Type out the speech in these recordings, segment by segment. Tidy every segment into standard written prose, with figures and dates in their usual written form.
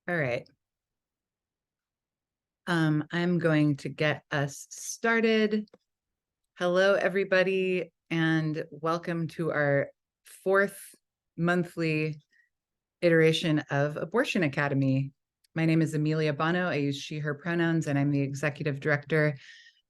All right. I'm going to get us started. Hello, everybody, and welcome to our fourth monthly iteration of Abortion Academy. My name is Amelia Bono. I use she, her pronouns, and I'm the executive director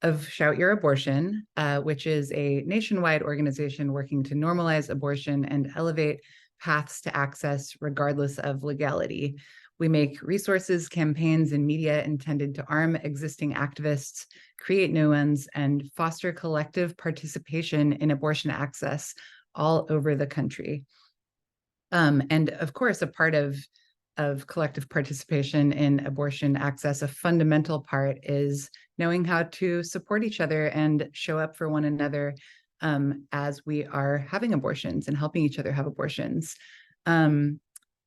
of Shout Your Abortion, which is a nationwide organization working to normalize abortion and elevate paths to access regardless of legality. We make resources, campaigns, and media intended to arm existing activists, create new ones, and foster collective participation in abortion access all over the country. And of course, a part of collective participation in abortion access, a fundamental part is knowing how to support each other and show up for one another as we are having abortions and helping each other have abortions.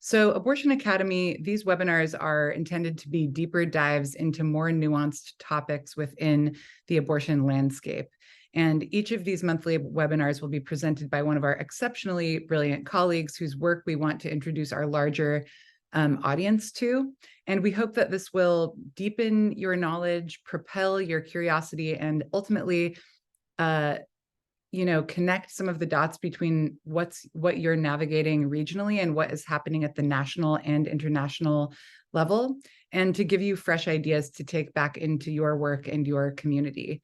So Abortion Academy, these webinars are intended to be deeper dives into more nuanced topics within the abortion landscape. And each of these monthly webinars will be presented by one of our exceptionally brilliant colleagues whose work we want to introduce our larger audience to. And we hope that this will deepen your knowledge, propel your curiosity, and ultimately, connect some of the dots between what you're navigating regionally and what is happening at the national and international level, and to give you fresh ideas to take back into your work and your community.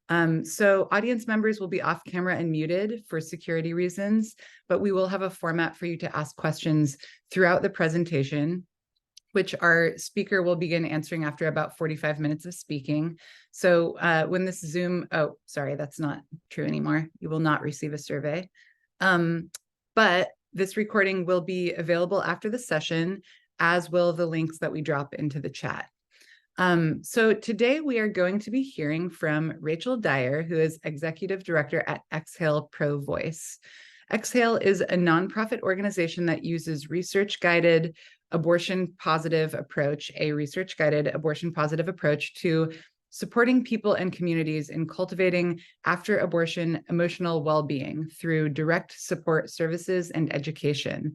So audience members will be off camera and muted for security reasons, but we will have a format for you to ask questions throughout the presentation, which our speaker will begin answering after about 45 minutes of speaking. So when this Zoom, oh, sorry, that's not true anymore. You will not receive a survey. But this recording will be available after the session, as will the links that we drop into the chat. So today we are going to be hearing from Rachel Dyer, who is Executive Director at Exhale Pro Voice. Exhale is a nonprofit organization that uses a research-guided abortion positive approach to supporting people and communities in cultivating after-abortion emotional well-being through direct support services and education.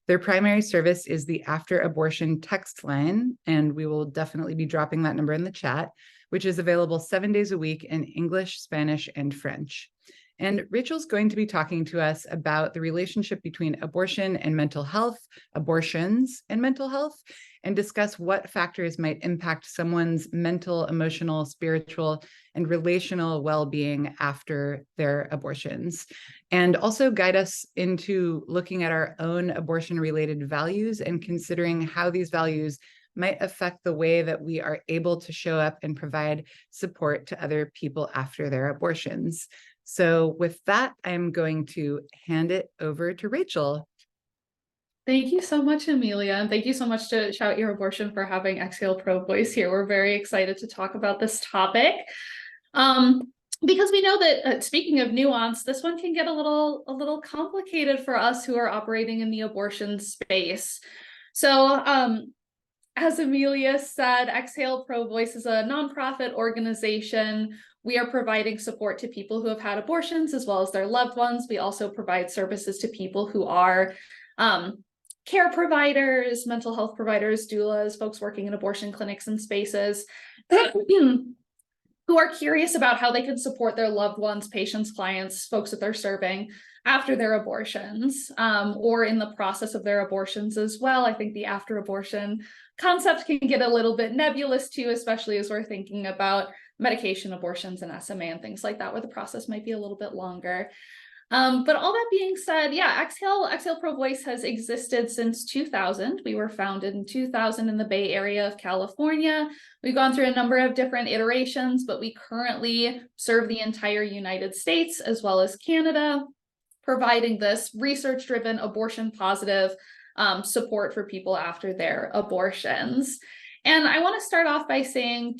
Their primary service is the After-Abortion Textline, and we will definitely be dropping that number in the chat, which is available 7 days a week in English, Spanish, and French. And Rachel's going to be talking to us about the relationship between abortion and mental health, abortions and mental health, and discuss what factors might impact someone's mental, emotional, spiritual, and relational well-being after their abortions, and also guide us into looking at our own abortion-related values and considering how these values might affect the way that we are able to show up and provide support to other people after their abortions. So with that, I'm going to hand it over to Rachel. Thank you so much, Amelia, and thank you so much to Shout Your Abortion for having Exhale Pro Voice here. We're very excited to talk about this topic because we know that speaking of nuance, this one can get a little complicated for us who are operating in the abortion space. So as Amelia said, Exhale Pro Voice is a nonprofit organization. We are providing support to people who have had abortions as well as their loved ones. We also provide services to people who are care providers, mental health providers, doulas, folks working in abortion clinics and spaces who are curious about how they can support their loved ones, patients, clients, folks that they're serving after their abortions or in the process of their abortions as well. I think the after abortion concept can get a little bit nebulous too, especially as we're thinking about medication abortions and SMA and things like that, where the process might be a little bit longer. But all that being said, yeah, Exhale Pro Voice has existed since 2000. We were founded in 2000 in the Bay Area of California. We've gone through a number of different iterations, but we currently serve the entire United States as well as Canada, providing this research-driven, abortion-positive support for people after their abortions. And I want to start off by saying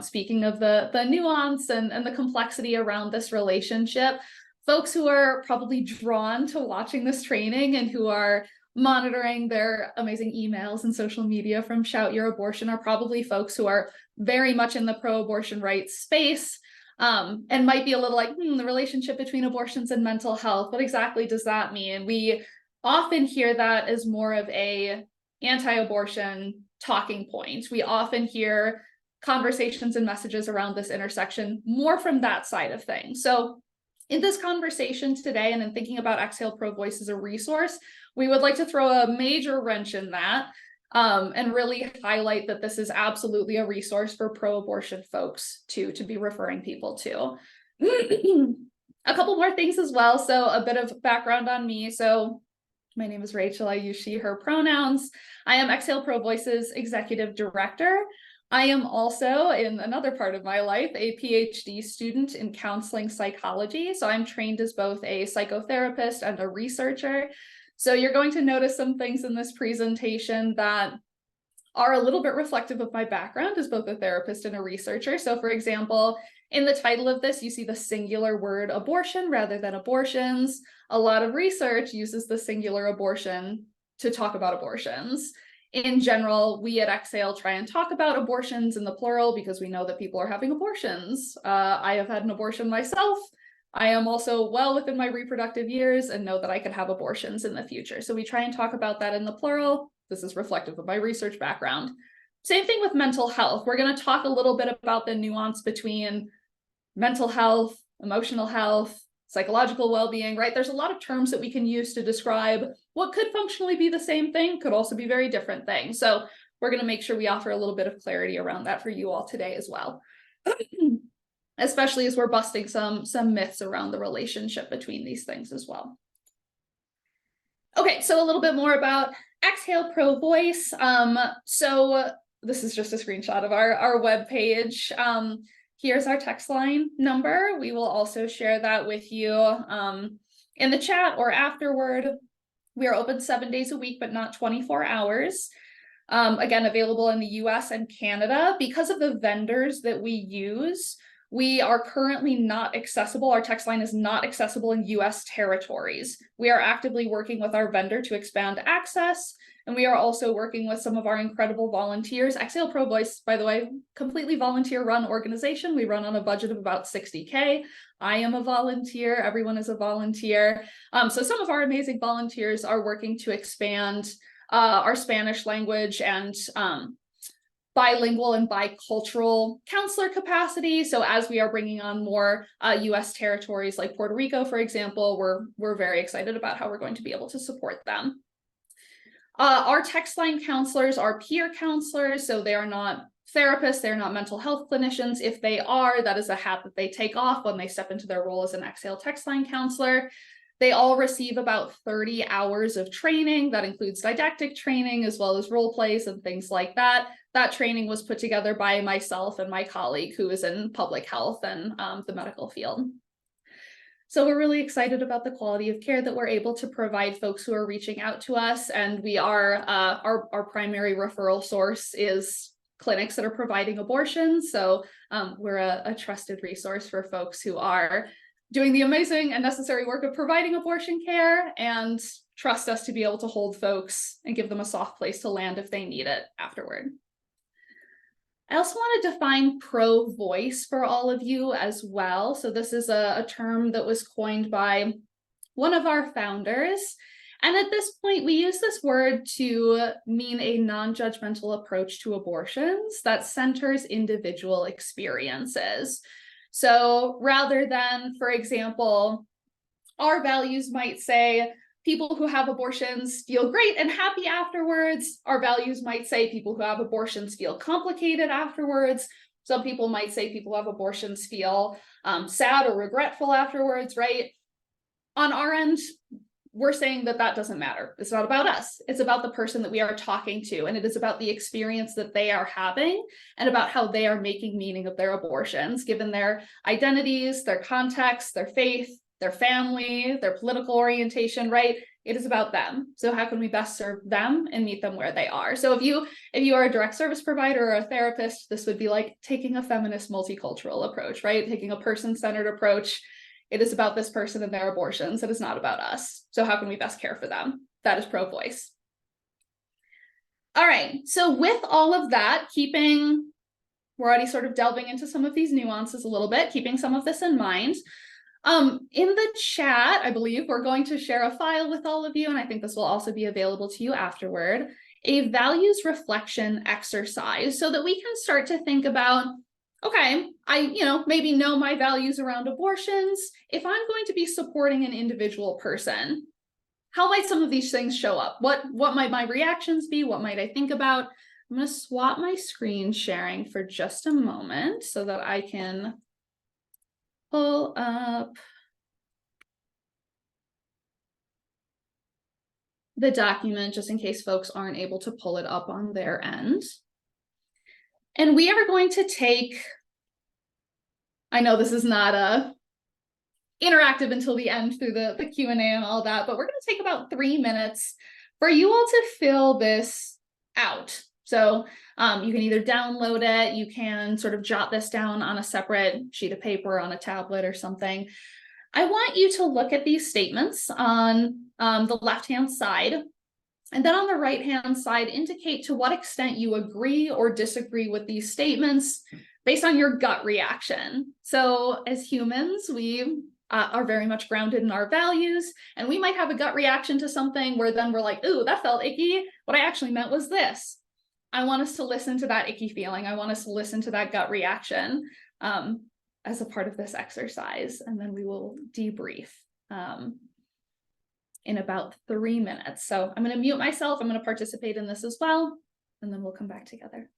speaking of the nuance and the complexity around this relationship, folks who are probably drawn to watching this training and who are monitoring their amazing emails and social media from Shout Your Abortion are probably folks who are very much in the pro-abortion rights space and might be a little like, the relationship between abortions and mental health, what exactly does that mean? We often hear that as more of a anti-abortion talking point. We often hear conversations and messages around this intersection more from that side of things. So in this conversation today, and in thinking about Exhale Pro Voice as a resource, we would like to throw a major wrench in that and really highlight that this is absolutely a resource for pro-abortion folks to be referring people to. A couple more things as well. So a bit of background on me. So my name is Rachel. I use she, her pronouns. I am Exhale Pro Voice's executive director. I am also, in another part of my life, a PhD student in counseling psychology. So I'm trained as both a psychotherapist and a researcher. So you're going to notice some things in this presentation that are a little bit reflective of my background as both a therapist and a researcher. So for example, in the title of this, you see the singular word abortion rather than abortions. A lot of research uses the singular abortion to talk about abortions. In general, we at Exhale try and talk about abortions in the plural because we know that people are having abortions. I have had an abortion myself. I am also well within my reproductive years and know that I could have abortions in the future. So we try and talk about that in the plural. This is reflective of my research background. Same thing with mental health. We're going to talk a little bit about the nuance between mental health, emotional health, psychological well-being, right? There's a lot of terms that we can use to describe what could functionally be the same thing, could also be very different things. So we're going to make sure we offer a little bit of clarity around that for you all today as well. Especially as we're busting some myths around the relationship between these things as well. Okay, so a little bit more about Exhale Pro Voice. So this is just a screenshot of our webpage. Here's our text line number. We will also share that with you in the chat or afterward. We are open 7 days a week, but not 24 hours. Again, available in the US and Canada. Because of the vendors that we use, we are currently not accessible. Our text line is not accessible in US territories. We are actively working with our vendor to expand access. And we are also working with some of our incredible volunteers. Exhale Pro Voice, by the way, completely volunteer-run organization. We run on a budget of about $60K. I am a volunteer. Everyone is a volunteer. So some of our amazing volunteers are working to expand our Spanish language and bilingual and bicultural counselor capacity. So as we are bringing on more US territories like Puerto Rico, for example, we're very excited about how we're going to be able to support them. Our text line counselors are peer counselors, so they are not therapists, they're not mental health clinicians. If they are, that is a hat that they take off when they step into their role as an Exhale text line counselor. They all receive about 30 hours of training. That includes didactic training as well as role plays and things like that. That training was put together by myself and my colleague who is in public health and the medical field. So we're really excited about the quality of care that we're able to provide folks who are reaching out to us. And we are, our primary referral source is clinics that are providing abortions. So we're a trusted resource for folks who are doing the amazing and necessary work of providing abortion care and trust us to be able to hold folks and give them a soft place to land if they need it afterward. I also want to define pro-voice for all of you as well. So this is a term that was coined by one of our founders. And at this point, we use this word to mean a non-judgmental approach to abortions that centers individual experiences. So rather than, for example, our values might say, people who have abortions feel great and happy afterwards. Our values might say people who have abortions feel complicated afterwards. Some people might say people who have abortions feel sad or regretful afterwards, right? On our end, we're saying that that doesn't matter. It's not about us. It's about the person that we are talking to, and it is about the experience that they are having and about how they are making meaning of their abortions, given their identities, their context, their faith, their family, their political orientation, right? It is about them. So how can we best serve them and meet them where they are? So if you are a direct service provider or a therapist, this would be like taking a feminist multicultural approach, right? Taking a person-centered approach. It is about this person and their abortions. It is not about us. So how can we best care for them? That is pro-voice. All right. So with all of that, we're already sort of delving into some of these nuances a little bit, keeping some of this in mind. In the chat, I believe we're going to share a file with all of you, and I think this will also be available to you afterward. a values reflection exercise so that we can start to think about, okay, I maybe know my values around abortions. If I'm going to be supporting an individual person, how might some of these things show up? What might my reactions be? What might I think about? I'm going to swap my screen sharing for just a moment so that I can pull up the document just in case folks aren't able to pull it up on their end. And we are going to take, I know this is not interactive until the end through the Q&A and all that, but we're going to take about 3 minutes for you all to fill this out. So you can either download it, you can sort of jot this down on a separate sheet of paper on a tablet or something. I want you to look at these statements on the left-hand side, and then on the right-hand side, indicate to what extent you agree or disagree with these statements based on your gut reaction. So as humans, we are very much grounded in our values, and we might have a gut reaction to something where then we're like, ooh, that felt icky. What I actually meant was this. I want us to listen to that icky feeling. I want us to listen to that gut reaction as a part of this exercise, and then we will debrief in about 3 minutes. So I'm going to mute myself. I'm going to participate in this as well, and then we'll come back together.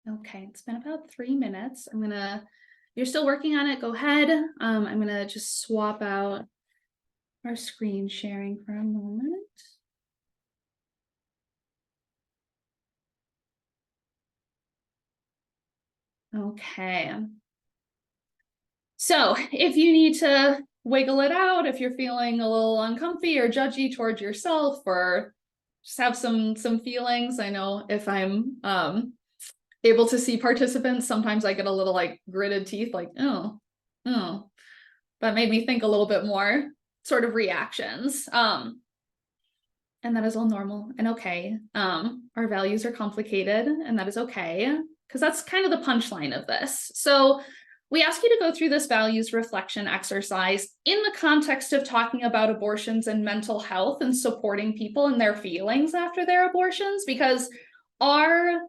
Okay, it's been about 3 minutes. You're still working on it, go ahead. I'm gonna just swap out our screen sharing for a moment. Okay. So if you need to wiggle it out, if you're feeling a little uncomfy or judgy towards yourself, or just have some feelings, I know if I'm able to see participants, sometimes I get a little like gritted teeth, like, oh, that made me think a little bit more sort of reactions. And that is all normal and okay. Our values are complicated, and that is okay, because that's kind of the punchline of this. So we ask you to go through this values reflection exercise in the context of talking about abortions and mental health and supporting people in their feelings after their abortions, because our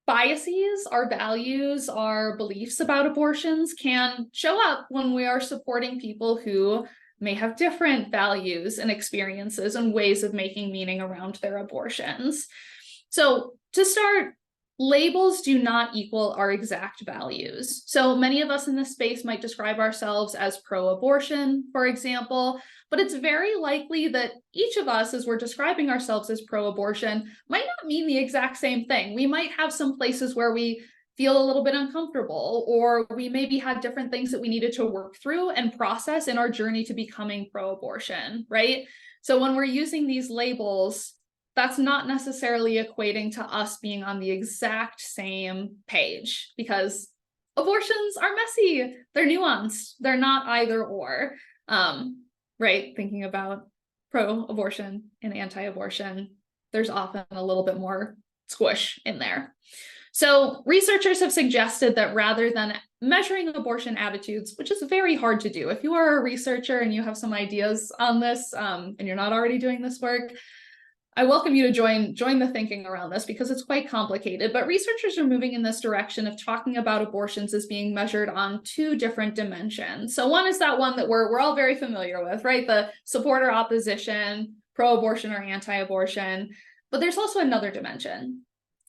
biases, our values, our beliefs about abortions can show up when we are supporting people who may have different values and experiences and ways of making meaning around their abortions. So to start, labels do not equal our exact values. So many of us in this space might describe ourselves as pro-abortion, for example, but it's very likely that each of us, as we're describing ourselves as pro-abortion, might not mean the exact same thing. We might have some places where we feel a little bit uncomfortable, or we maybe had different things that we needed to work through and process in our journey to becoming pro-abortion, right? So when we're using these labels, that's not necessarily equating to us being on the exact same page, because abortions are messy, they're nuanced, they're not either or, right? Thinking about pro-abortion and anti-abortion, there's often a little bit more squish in there. So researchers have suggested that rather than measuring abortion attitudes, which is very hard to do, if you are a researcher and you have some ideas on this, and you're not already doing this work, I welcome you to join the thinking around this, because it's quite complicated. But researchers are moving in this direction of talking about abortions as being measured on two different dimensions. So one is that one that we're all very familiar with, right? The support or opposition, pro-abortion or anti-abortion. But there's also another dimension,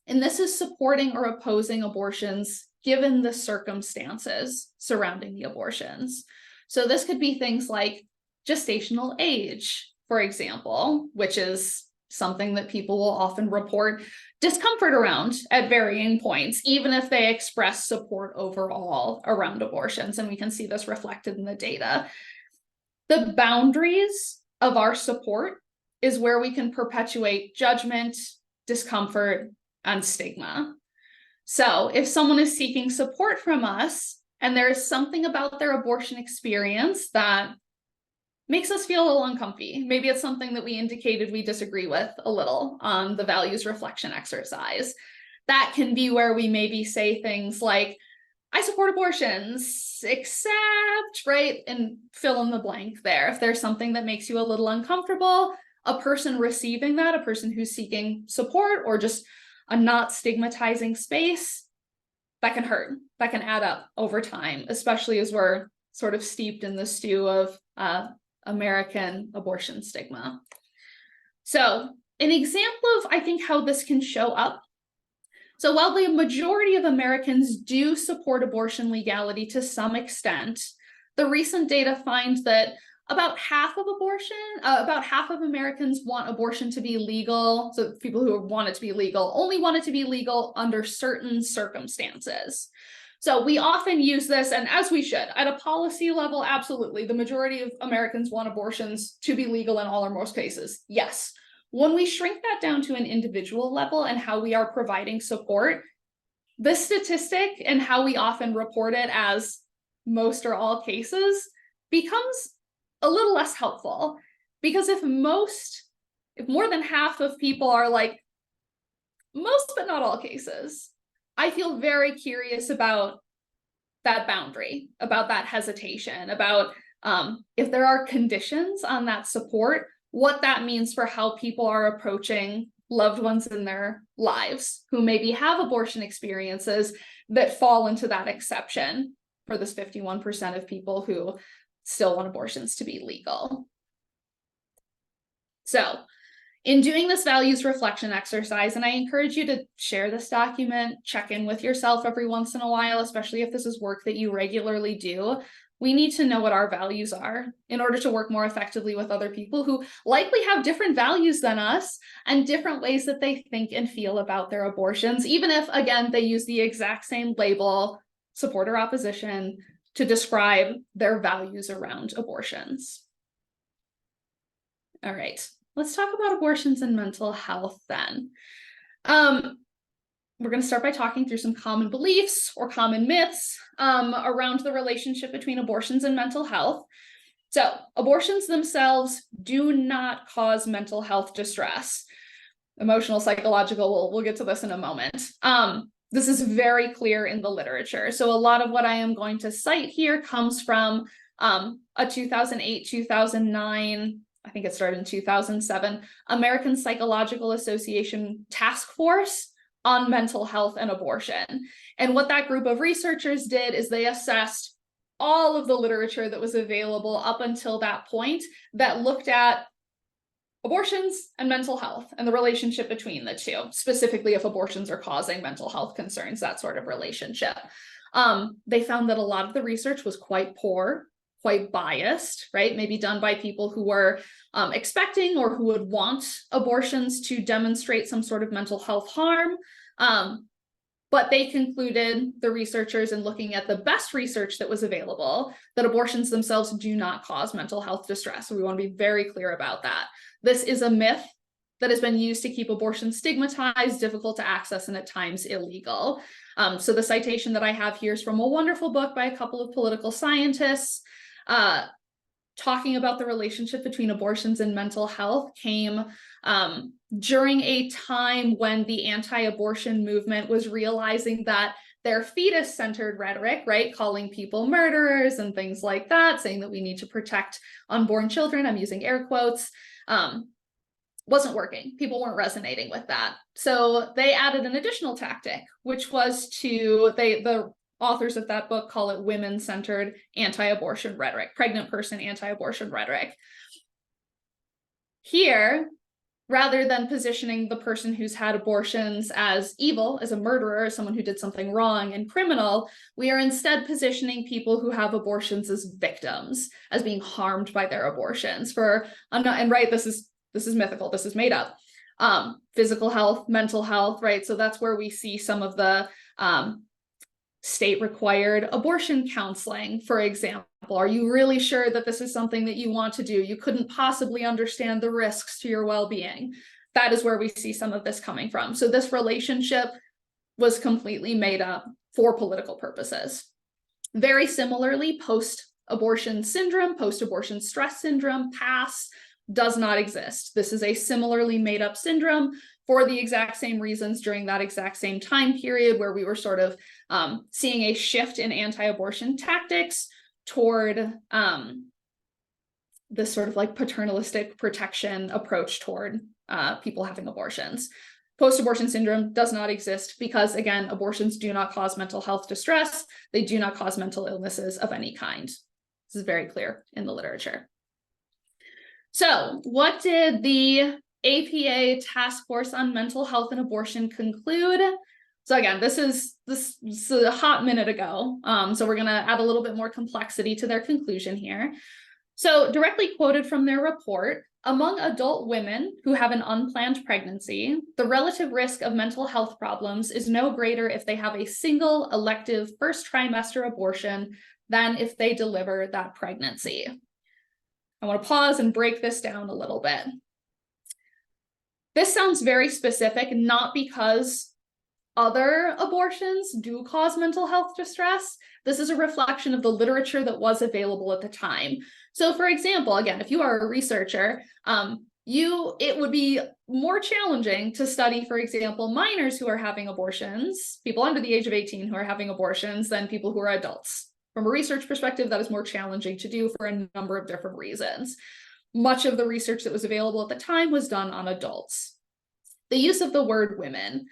and this is supporting or opposing abortions given the circumstances surrounding the abortions. So this could be things like gestational age, for example, which is something that people will often report discomfort around at varying points, even if they express support overall around abortions. And we can see this reflected in the data. The boundaries of our support is where we can perpetuate judgment, discomfort, and stigma. So if someone is seeking support from us and there is something about their abortion experience that makes us feel a little uncomfy, maybe it's something that we indicated we disagree with a little on the values reflection exercise, that can be where we maybe say things like, I support abortions, except, right, and fill in the blank there. If there's something that makes you a little uncomfortable, a person receiving that, a person who's seeking support or just a not stigmatizing space, that can hurt, that can add up over time, especially as we're sort of steeped in the stew of American abortion stigma. So an example of, I think, how this can show up. So while the majority of Americans do support abortion legality to some extent, the recent data finds that about half of Americans want abortion to be legal. So people who want it to be legal only want it to be legal under certain circumstances. So we often use this, and as we should, at a policy level, absolutely. The majority of Americans want abortions to be legal in all or most cases. Yes. When we shrink that down to an individual level and how we are providing support, this statistic and how we often report it as most or all cases becomes a little less helpful. Because if more than half of people are like, most but not all cases, I feel very curious about that boundary, about that hesitation, about if there are conditions on that support, what that means for how people are approaching loved ones in their lives who maybe have abortion experiences that fall into that exception for this 51% of people who still want abortions to be legal. So in doing this values reflection exercise, and I encourage you to share this document, check in with yourself every once in a while, especially if this is work that you regularly do, we need to know what our values are in order to work more effectively with other people who likely have different values than us and different ways that they think and feel about their abortions, even if, again, they use the exact same label, support or opposition, to describe their values around abortions. All right. Let's talk about abortions and mental health then. We're going to start by talking through some common beliefs or common myths around the relationship between abortions and mental health. So abortions themselves do not cause mental health distress. Emotional, psychological, we'll get to this in a moment. This is very clear in the literature. So a lot of what I am going to cite here comes from a 2008-2009, I think it started in 2007, American Psychological Association task force, on mental health and abortion. And what that group of researchers did is they assessed all of the literature that was available up until that point that looked at abortions and mental health and the relationship between the two, specifically if abortions are causing mental health concerns, that sort of relationship. They found that a lot of the research was quite poor, quite biased, right? Maybe done by people who were expecting or who would want abortions to demonstrate some sort of mental health harm. But they concluded, the researchers, in looking at the best research that was available, that abortions themselves do not cause mental health distress. So we want to be very clear about that. This is a myth that has been used to keep abortion stigmatized, difficult to access, and at times illegal. So the citation that I have here is from a wonderful book by a couple of political scientists talking about the relationship between abortions and mental health. Came during a time when the anti-abortion movement was realizing that their fetus-centered rhetoric, right, calling people murderers and things like that, saying that we need to protect unborn children, I'm using air quotes, wasn't working. People weren't resonating with that. So they added an additional tactic, which was the authors of that book call it women-centered anti-abortion rhetoric, pregnant person anti-abortion rhetoric. Here, rather than positioning the person who's had abortions as evil, as a murderer, as someone who did something wrong and criminal, we are instead positioning people who have abortions as victims, as being harmed by their abortions. And right, this is mythical, this is made up. Physical health, mental health, right? So that's where we see some of the state-required abortion counseling, for example. Are you really sure that this is something that you want to do? You couldn't possibly understand the risks to your well-being. That is where we see some of this coming from. So this relationship was completely made up for political purposes. Very similarly, post-abortion syndrome, post-abortion stress syndrome, PASS, does not exist. This is a similarly made up syndrome for the exact same reasons during that exact same time period where we were sort of seeing a shift in anti-abortion tactics toward this sort of like paternalistic protection approach toward people having abortions. Post-abortion syndrome does not exist because, again, abortions do not cause mental health distress. They do not cause mental illnesses of any kind. This is very clear in the literature. So what did the APA Task Force on Mental Health and Abortion conclude? So again, this is a hot minute ago. So we're going to add a little bit more complexity to their conclusion here. So directly quoted from their report, among adult women who have an unplanned pregnancy, the relative risk of mental health problems is no greater if they have a single elective first trimester abortion than if they deliver that pregnancy. I want to pause and break this down a little bit. This sounds very specific, not because other abortions do cause mental health distress. This is a reflection of the literature that was available at the time. So for example, again, if you are a researcher, it would be more challenging to study, for example, minors who are having abortions, people under the age of 18 who are having abortions, than people who are adults. From a research perspective, that is more challenging to do for a number of different reasons. Much of the research that was available at the time was done on adults. The use of the word women.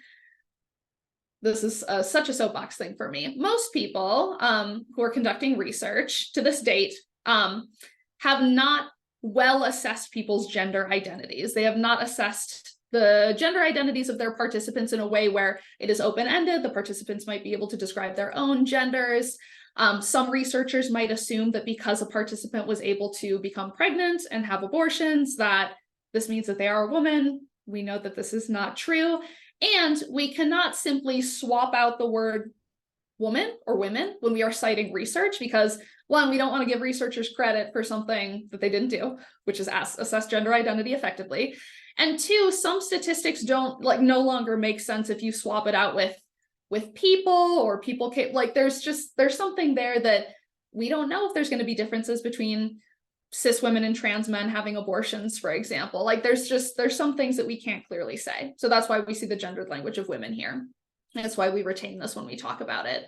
This is such a soapbox thing for me. Most people who are conducting research to this date have not well assessed people's gender identities. They have not assessed the gender identities of their participants in a way where it is open-ended. The participants might be able to describe their own genders. Some researchers might assume that because a participant was able to become pregnant and have abortions, that this means that they are a woman. We know that this is not true. And we cannot simply swap out the word woman or women when we are citing research because, one, we don't want to give researchers credit for something that they didn't do, which is assess gender identity effectively. And two, some statistics don't no longer make sense if you swap it out with people or people, like there's something there that we don't know if there's going to be differences between cis women and trans men having abortions, for example. Like there's some things that we can't clearly say. So that's why we see the gendered language of women here. That's why we retain this when we talk about it.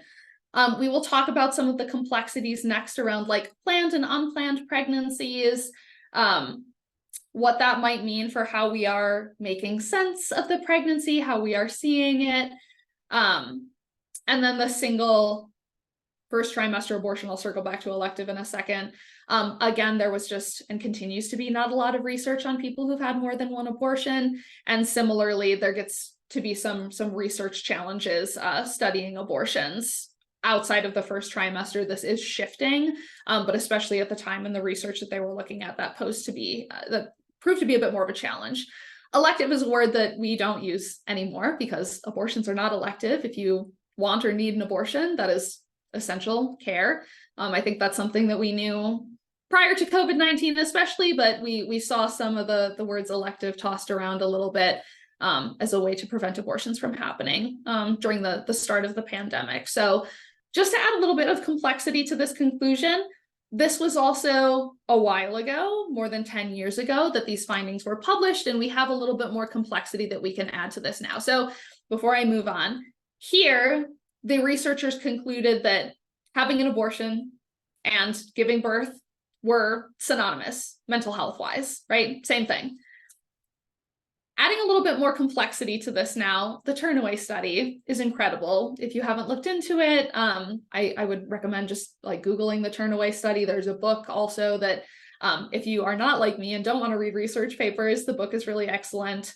We will talk about some of the complexities next around like planned and unplanned pregnancies, what that might mean for how we are making sense of the pregnancy, how we are seeing it. And then the single first trimester abortion, I'll circle back to elective in a second. Again, there was just and continues to be not a lot of research on people who've had more than one abortion. And similarly, there gets to be some research challenges studying abortions outside of the first trimester. This is shifting, but especially at the time in the research that they were looking at, that proved to be a bit more of a challenge. Elective is a word that we don't use anymore because abortions are not elective. If you want or need an abortion, that is essential care. I think that's something that we knew prior to COVID-19 especially, but we saw some of the words elective tossed around a little bit as a way to prevent abortions from happening during the start of the pandemic. So just to add a little bit of complexity to this conclusion, this was also a while ago, more than 10 years ago, that these findings were published, and we have a little bit more complexity that we can add to this now. So before I move on, here, the researchers concluded that having an abortion and giving birth were synonymous mental health wise, right? Same thing. Adding a little bit more complexity to this now, the Turnaway study is incredible. If you haven't looked into it, I would recommend just like Googling the Turnaway study. There's a book also that if you are not like me and don't want to read research papers, the book is really excellent.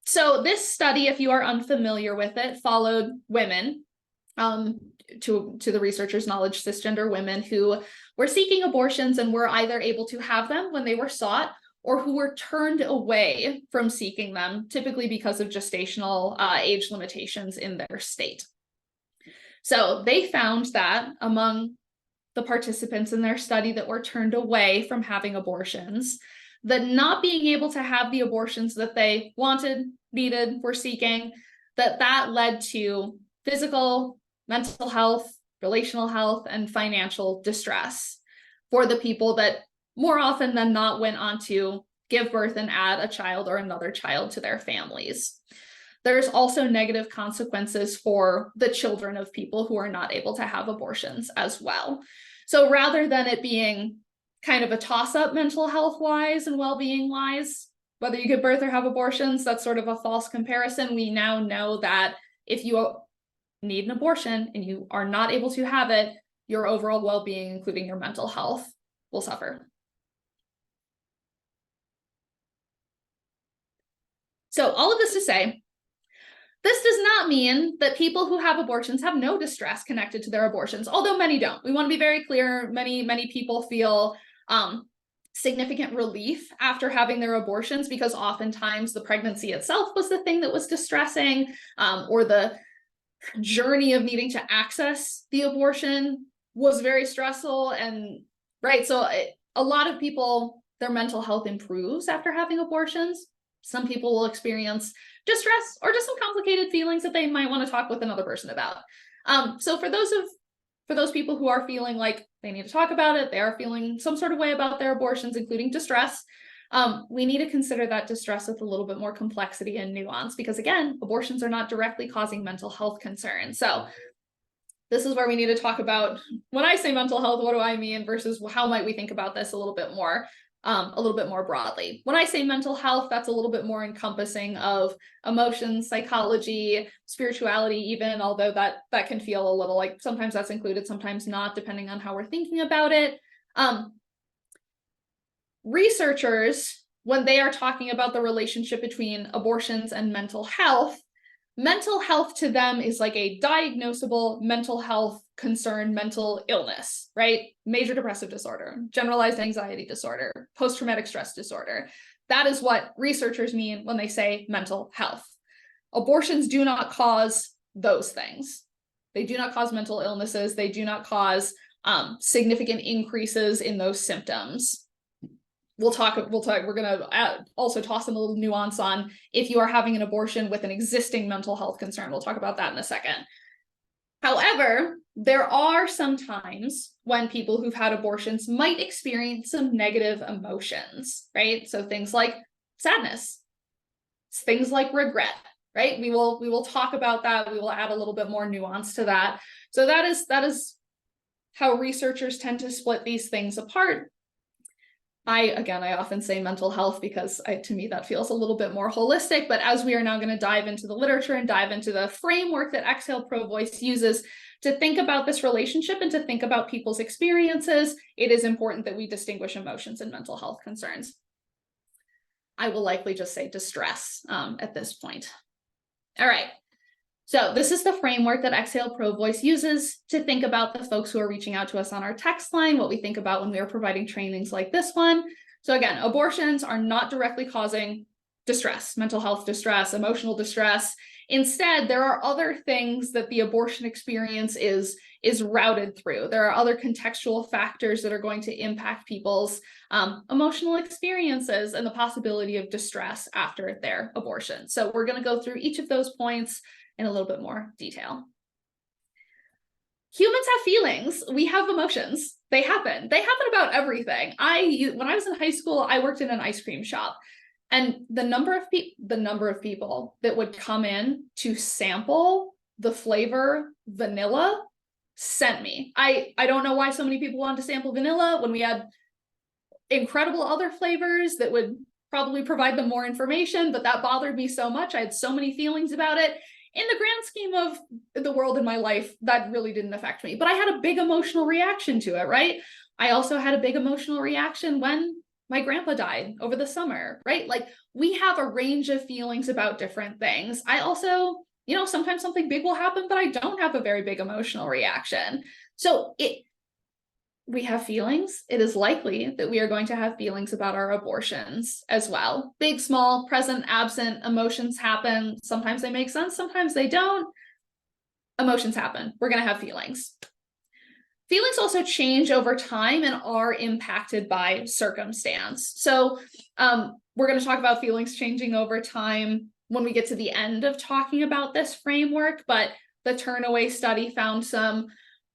So this study, if you are unfamiliar with it, followed women, to the researchers' knowledge, cisgender women who were seeking abortions and were either able to have them when they were sought or who were turned away from seeking them, typically because of gestational age limitations in their state. So they found that among the participants in their study that were turned away from having abortions, that not being able to have the abortions that they wanted, needed, were seeking, that led to physical, mental health, relational health, and financial distress for the people that more often than not went on to give birth and add a child or another child to their families. There's also negative consequences for the children of people who are not able to have abortions as well. So rather than it being kind of a toss-up mental health-wise and well-being-wise, whether you give birth or have abortions, that's sort of a false comparison. We now know that if you need an abortion and you are not able to have it, your overall well-being, including your mental health, will suffer. So all of this to say, this does not mean that people who have abortions have no distress connected to their abortions, although many don't. We want to be very clear. Many people feel significant relief after having their abortions because oftentimes the pregnancy itself was the thing that was distressing, or the journey of needing to access the abortion was very stressful. And right, so a lot of people, their mental health improves after having abortions. Some people will experience distress or just some complicated feelings that they might want to talk with another person about. So for those people who are feeling like they need to talk about it, they are feeling some sort of way about their abortions, including distress, we need to consider that distress with a little bit more complexity and nuance, because again, abortions are not directly causing mental health concerns. So this is where we need to talk about, when I say mental health, what do I mean versus how might we think about this a little bit more broadly. When I say mental health, that's a little bit more encompassing of emotions, psychology, spirituality, even, although that can feel a little like sometimes that's included, sometimes not, depending on how we're thinking about it. Researchers, when they are talking about the relationship between abortions and mental health to them is like a diagnosable mental health concern, mental illness, right? Major depressive disorder, generalized anxiety disorder, post-traumatic stress disorder. That is what researchers mean when they say mental health. Abortions do not cause those things. They do not cause mental illnesses. They do not cause significant increases in those symptoms. We're going to also toss in a little nuance on if you are having an abortion with an existing mental health concern. We'll talk about that in a second. However, there are some times when people who've had abortions might experience some negative emotions, right? So things like sadness, things like regret, right? We will talk about that. We will add a little bit more nuance to that. So that is how researchers tend to split these things apart. I often say mental health because to me that feels a little bit more holistic, but as we are now going to dive into the literature and dive into the framework that Exhale Pro Voice uses to think about this relationship and to think about people's experiences, it is important that we distinguish emotions and mental health concerns. I will likely just say distress at this point. All right. So this is the framework that Exhale Pro Voice uses to think about the folks who are reaching out to us on our text line, what we think about when we are providing trainings like this one. So again, abortions are not directly causing distress, mental health distress, emotional distress. Instead, there are other things that the abortion experience is routed through. There are other contextual factors that are going to impact people's emotional experiences and the possibility of distress after their abortion. So we're going to go through each of those points in a little bit more detail. Humans have feelings. We have emotions. They happen. They happen about everything. When I was in high school, I worked in an ice cream shop, and the number of people that would come in to sample the flavor vanilla sent me. I don't know why so many people wanted to sample vanilla when we had incredible other flavors that would probably provide them more information, but that bothered me so much. I had so many feelings about it. In the grand scheme of the world in my life, that really didn't affect me, but I had a big emotional reaction to it, right? I also had a big emotional reaction when my grandpa died over the summer, right? Like, we have a range of feelings about different things. I also, sometimes something big will happen, but I don't have a very big emotional reaction. So we have feelings. It is likely that we are going to have feelings about our abortions as well. Big, small, present, absent, emotions happen. Sometimes they make sense, sometimes they don't. Emotions happen. We're going to have feelings. Feelings also change over time and are impacted by circumstance. So we're going to talk about feelings changing over time when we get to the end of talking about this framework, but the Turnaway study found some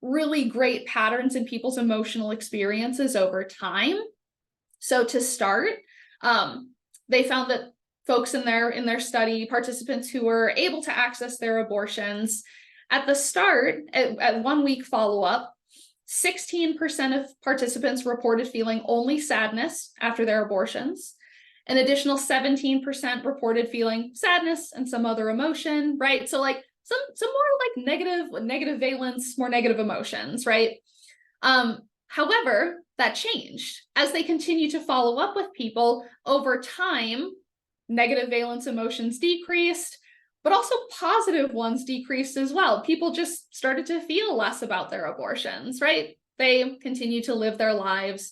really great patterns in people's emotional experiences over time. So to start, they found that folks in their study, participants who were able to access their abortions, at the start, at 1 week follow-up, 16% of participants reported feeling only sadness after their abortions. An additional 17% reported feeling sadness and some other emotion, right? So like some more like negative valence, more negative emotions, right? However, that changed as they continue to follow up with people over time. Negative valence emotions decreased, but also positive ones decreased as well. People just started to feel less about their abortions, right? They continue to live their lives,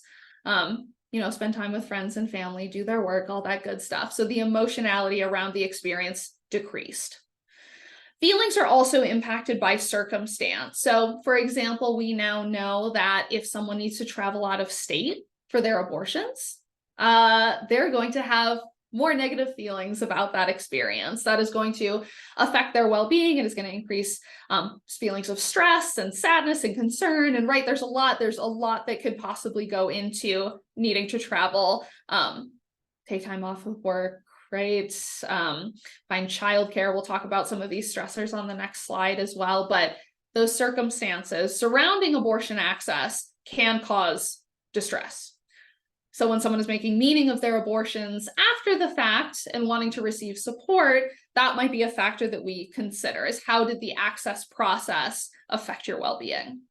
spend time with friends and family, do their work, all that good stuff. So the emotionality around the experience decreased. Feelings are also impacted by circumstance. So, for example, we now know that if someone needs to travel out of state for their abortions, they're going to have more negative feelings about that experience. That is going to affect their well-being. It is going to increase feelings of stress and sadness and concern. And right, there's a lot that could possibly go into needing to travel, take time off of work, right? Find childcare. We'll talk about some of these stressors on the next slide as well. But those circumstances surrounding abortion access can cause distress. So when someone is making meaning of their abortions after the fact and wanting to receive support, that might be a factor that we consider, is how did the access process affect your well-being?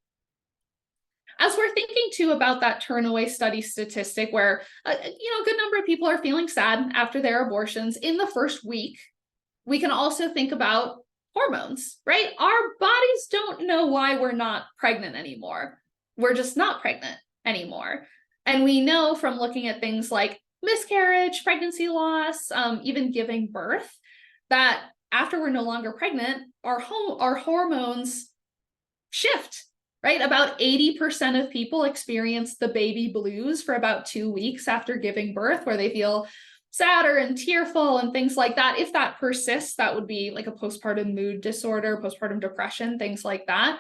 As we're thinking too about that Turnaway study statistic where, a good number of people are feeling sad after their abortions in the first week, we can also think about hormones, right? Our bodies don't know why we're not pregnant anymore. We're just not pregnant anymore. And we know from looking at things like miscarriage, pregnancy loss, even giving birth, that after we're no longer pregnant, our hormones shift, right? About 80% of people experience the baby blues for about 2 weeks after giving birth, where they feel sadder and tearful and things like that. If that persists, that would be like a postpartum mood disorder, postpartum depression, things like that.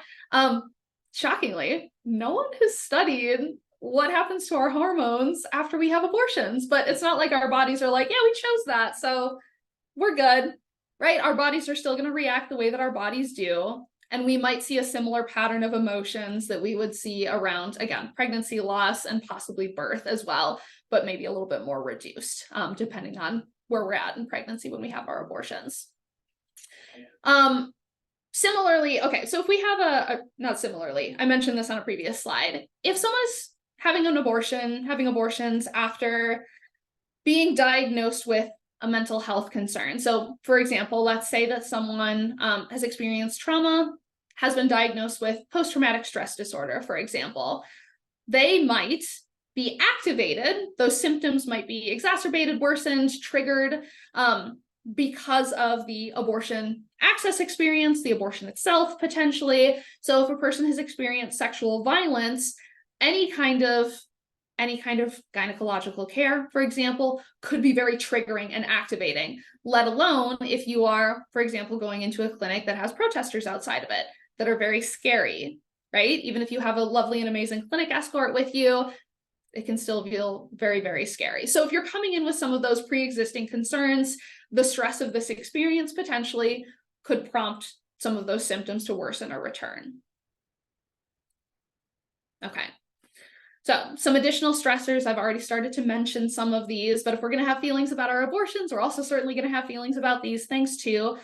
Shockingly, no one has studied what happens to our hormones after we have abortions, but it's not like our bodies are like, yeah, we chose that, so we're good, right? Our bodies are still going to react the way that our bodies do. And we might see a similar pattern of emotions that we would see around, again, pregnancy loss and possibly birth as well. but maybe a little bit more reduced, depending on where we're at in pregnancy when we have our abortions. Similarly, okay, so if we have not similarly, I mentioned this on a previous slide. If someone is having an abortion, having abortions after being diagnosed with a mental health concern. So for example, let's say that someone has experienced trauma, has been diagnosed with post-traumatic stress disorder, for example. They might be activated, those symptoms might be exacerbated, worsened, triggered, because of the abortion access experience, the abortion itself, potentially. So if a person has experienced sexual violence, any kind of gynecological care, for example, could be very triggering and activating, let alone if you are, for example, going into a clinic that has protesters outside of it that are very scary, right? Even if you have a lovely and amazing clinic escort with you, it can still feel very, very scary. So if you're coming in with some of those pre-existing concerns, the stress of this experience potentially could prompt some of those symptoms to worsen or return. Okay. So some additional stressors, I've already started to mention some of these, but if we're going to have feelings about our abortions, we're also certainly going to have feelings about these things too.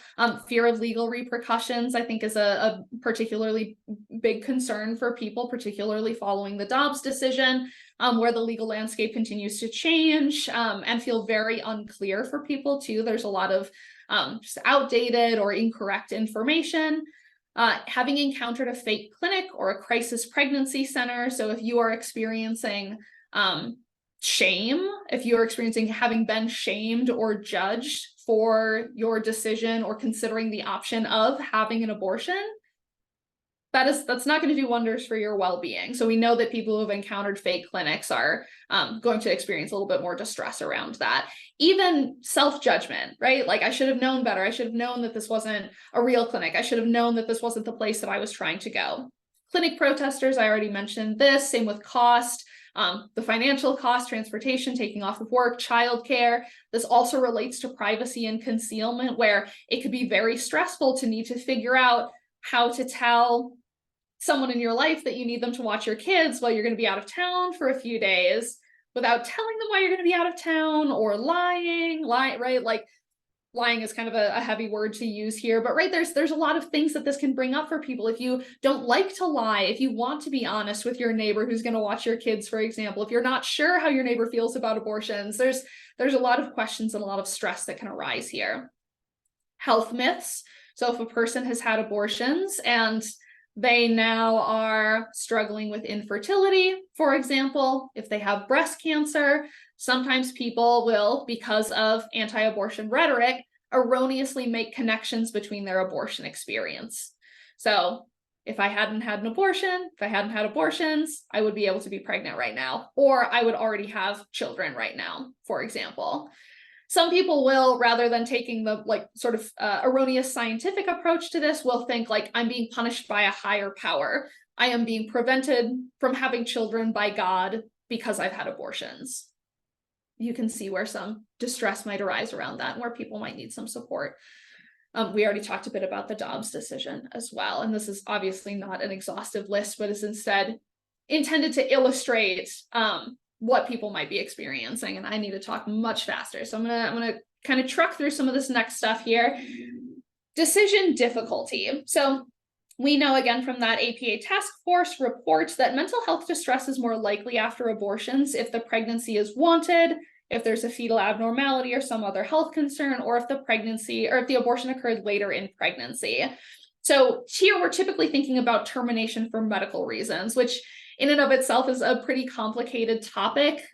Fear of legal repercussions, I think, is a particularly big concern for people, particularly following the Dobbs decision, where the legal landscape continues to change and feel very unclear for people too. There's a lot of just outdated or incorrect information. Having encountered a fake clinic or a crisis pregnancy center. So if you are experiencing shame, if you're experiencing having been shamed or judged for your decision or considering the option of having an abortion, that's not going to do wonders for your well-being. So we know that people who have encountered fake clinics are going to experience a little bit more distress around that. Even self-judgment, right? Like, I should have known better. I should have known that this wasn't a real clinic. I should have known that this wasn't the place that I was trying to go. Clinic protesters, I already mentioned this. Same with cost, the financial cost, transportation, taking off of work, childcare. This also relates to privacy and concealment, where it could be very stressful to need to figure out how to tell someone in your life that you need them to watch your kids while you're going to be out of town for a few days without telling them why you're going to be out of town, or lying, right? Like, lying is kind of a heavy word to use here, but right, there's a lot of things that this can bring up for people. If you don't like to lie, if you want to be honest with your neighbor who's going to watch your kids, for example, if you're not sure how your neighbor feels about abortions, there's a lot of questions and a lot of stress that can arise here. Health myths. So if a person has had abortions and they now are struggling with infertility, for example, if they have breast cancer, sometimes people will, because of anti-abortion rhetoric, erroneously make connections between their abortion experience. So if I hadn't had an abortion, if I hadn't had abortions, I would be able to be pregnant right now, or I would already have children right now, for example. Some people will, rather than taking the erroneous scientific approach to this, will think like, I'm being punished by a higher power. I am being prevented from having children by God because I've had abortions. You can see where some distress might arise around that and where people might need some support. We already talked a bit about the Dobbs decision as well. And this is obviously not an exhaustive list, but is instead intended to illustrate what people might be experiencing. And I need to talk much faster. So I'm gonna kind of truck through some of this next stuff here. Decision difficulty. So we know, again, from that APA task force report, that mental health distress is more likely after abortions if the pregnancy is wanted, if there's a fetal abnormality or some other health concern, or if the abortion occurred later in pregnancy. So here we're typically thinking about termination for medical reasons, which in and of itself is a pretty complicated topic,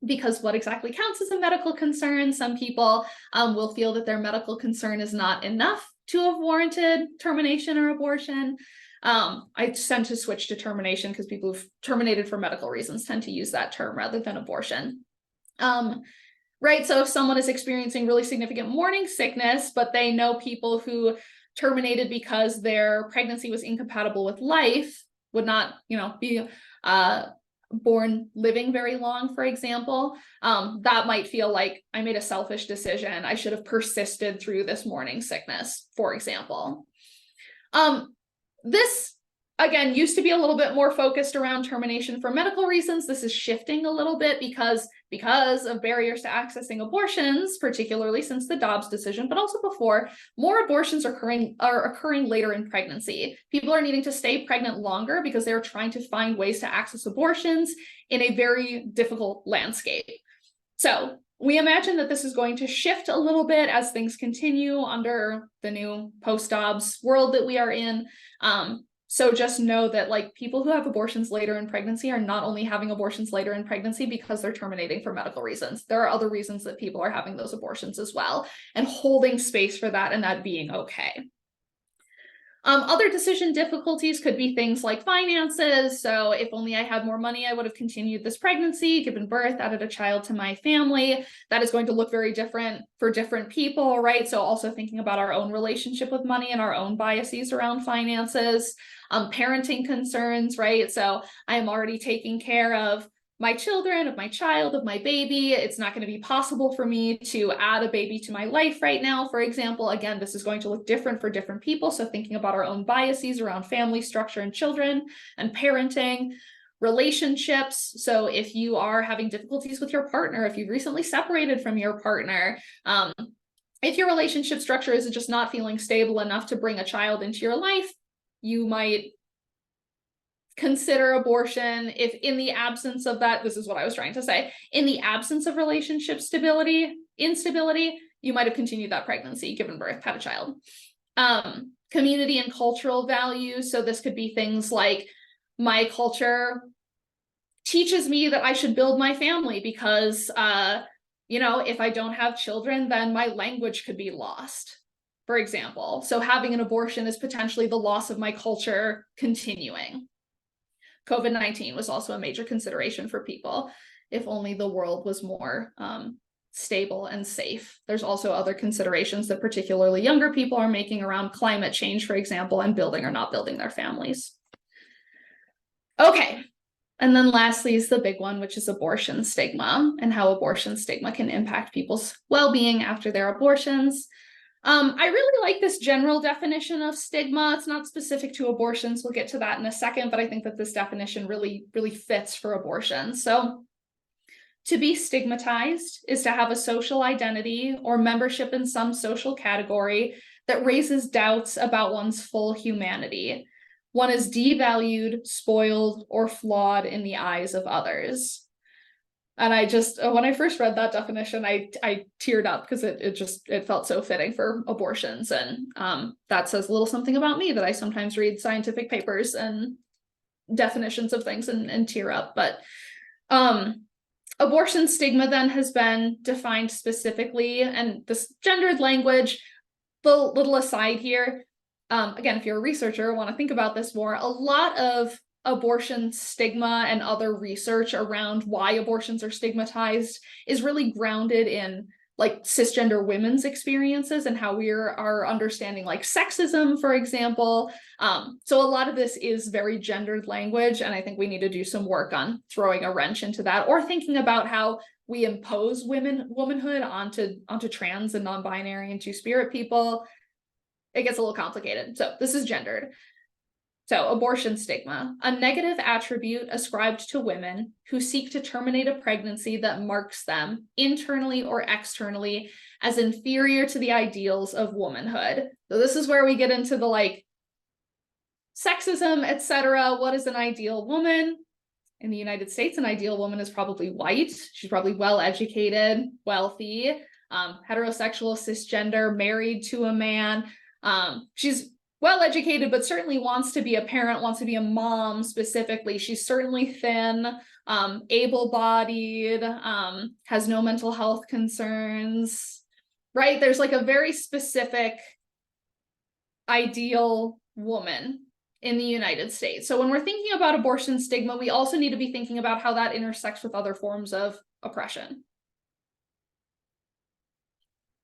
because what exactly counts as a medical concern? Some people will feel that their medical concern is not enough to have warranted termination or abortion. I tend to switch to termination because people who've terminated for medical reasons tend to use that term rather than abortion. Right, so if someone is experiencing really significant morning sickness, but they know people who terminated because their pregnancy was incompatible with life, would not, be born living very long, for example, that might feel like I made a selfish decision. I should have persisted through this morning sickness, for example. This again, used to be a little bit more focused around termination for medical reasons. This is shifting a little bit because of barriers to accessing abortions, particularly since the Dobbs decision, but also before, more abortions are occurring later in pregnancy. People are needing to stay pregnant longer because they're trying to find ways to access abortions in a very difficult landscape. So we imagine that this is going to shift a little bit as things continue under the new post-Dobbs world that we are in. So just know that like people who have abortions later in pregnancy are not only having abortions later in pregnancy because they're terminating for medical reasons. There are other reasons that people are having those abortions as well, and holding space for that and that being okay. Other decision difficulties could be things like finances. So if only I had more money, I would have continued this pregnancy, given birth, added a child to my family. That is going to look very different for different people, right? So also thinking about our own relationship with money and our own biases around finances, parenting concerns, right? So I am already taking care of my children, of my child, of my baby. It's not going to be possible for me to add a baby to my life right now, for example. Again, this is going to look different for different people. So thinking about our own biases around family structure and children and parenting, relationships. So if you are having difficulties with your partner, if you've recently separated from your partner, if your relationship structure is just not feeling stable enough to bring a child into your life, you might consider abortion. If in the absence of that, this is what I was trying to say, in the absence of relationship instability, you might have continued that pregnancy, given birth, had a child. Community and cultural values. So this could be things like my culture teaches me that I should build my family because, if I don't have children, then my language could be lost, for example. So having an abortion is potentially the loss of my culture continuing. COVID-19 was also a major consideration for people. If only the world was more stable and safe. There's also other considerations that particularly younger people are making around climate change, for example, and building or not building their families. Okay. And then lastly is the big one, which is abortion stigma and how abortion stigma can impact people's well-being after their abortions. I really like this general definition of stigma. It's not specific to abortions. We'll get to that in a second, but I think that this definition really, really fits for abortion. So to be stigmatized is to have a social identity or membership in some social category that raises doubts about one's full humanity. One is devalued, spoiled, or flawed in the eyes of others. And when I first read that definition, I teared up because it felt so fitting for abortions. And that says a little something about me, that I sometimes read scientific papers and definitions of things and tear up. But abortion stigma then has been defined specifically, and this gendered language, the little aside here, again, if you're a researcher, want to think about this more, a lot of abortion stigma and other research around why abortions are stigmatized is really grounded in like cisgender women's experiences and how we are understanding like sexism, for example. So a lot of this is very gendered language, and I think we need to do some work on throwing a wrench into that, or thinking about how we impose womanhood onto trans and non-binary and two-spirit people. It gets a little complicated. So this is gendered. So abortion stigma, a negative attribute ascribed to women who seek to terminate a pregnancy that marks them internally or externally as inferior to the ideals of womanhood. So this is where we get into the like sexism, etc. What is an ideal woman? In the United States, an ideal woman is probably white. She's probably well-educated, wealthy, heterosexual, cisgender, married to a man. She's well-educated, but certainly wants to be a parent, wants to be a mom specifically. She's certainly thin, able-bodied, has no mental health concerns, right? There's like a very specific ideal woman in the United States. So when we're thinking about abortion stigma, we also need to be thinking about how that intersects with other forms of oppression.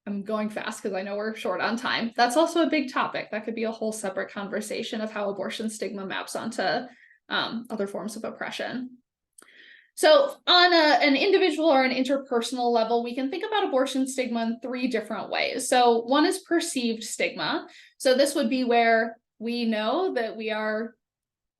I'm going fast because I know we're short on time. That's also a big topic. That could be a whole separate conversation of how abortion stigma maps onto other forms of oppression. So on an individual or an interpersonal level, we can think about abortion stigma in 3 different ways. So one is perceived stigma. So this would be where we know that we are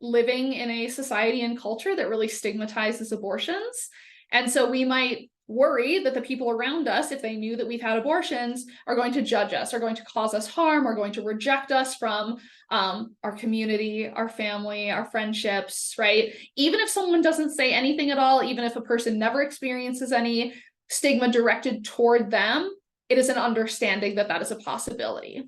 living in a society and culture that really stigmatizes abortions. And so we might worry that the people around us, if they knew that we've had abortions, are going to judge us, are going to cause us harm, are going to reject us from our community, our family, our friendships, right? Even if someone doesn't say anything at all, even if a person never experiences any stigma directed toward them, it is an understanding that that is a possibility.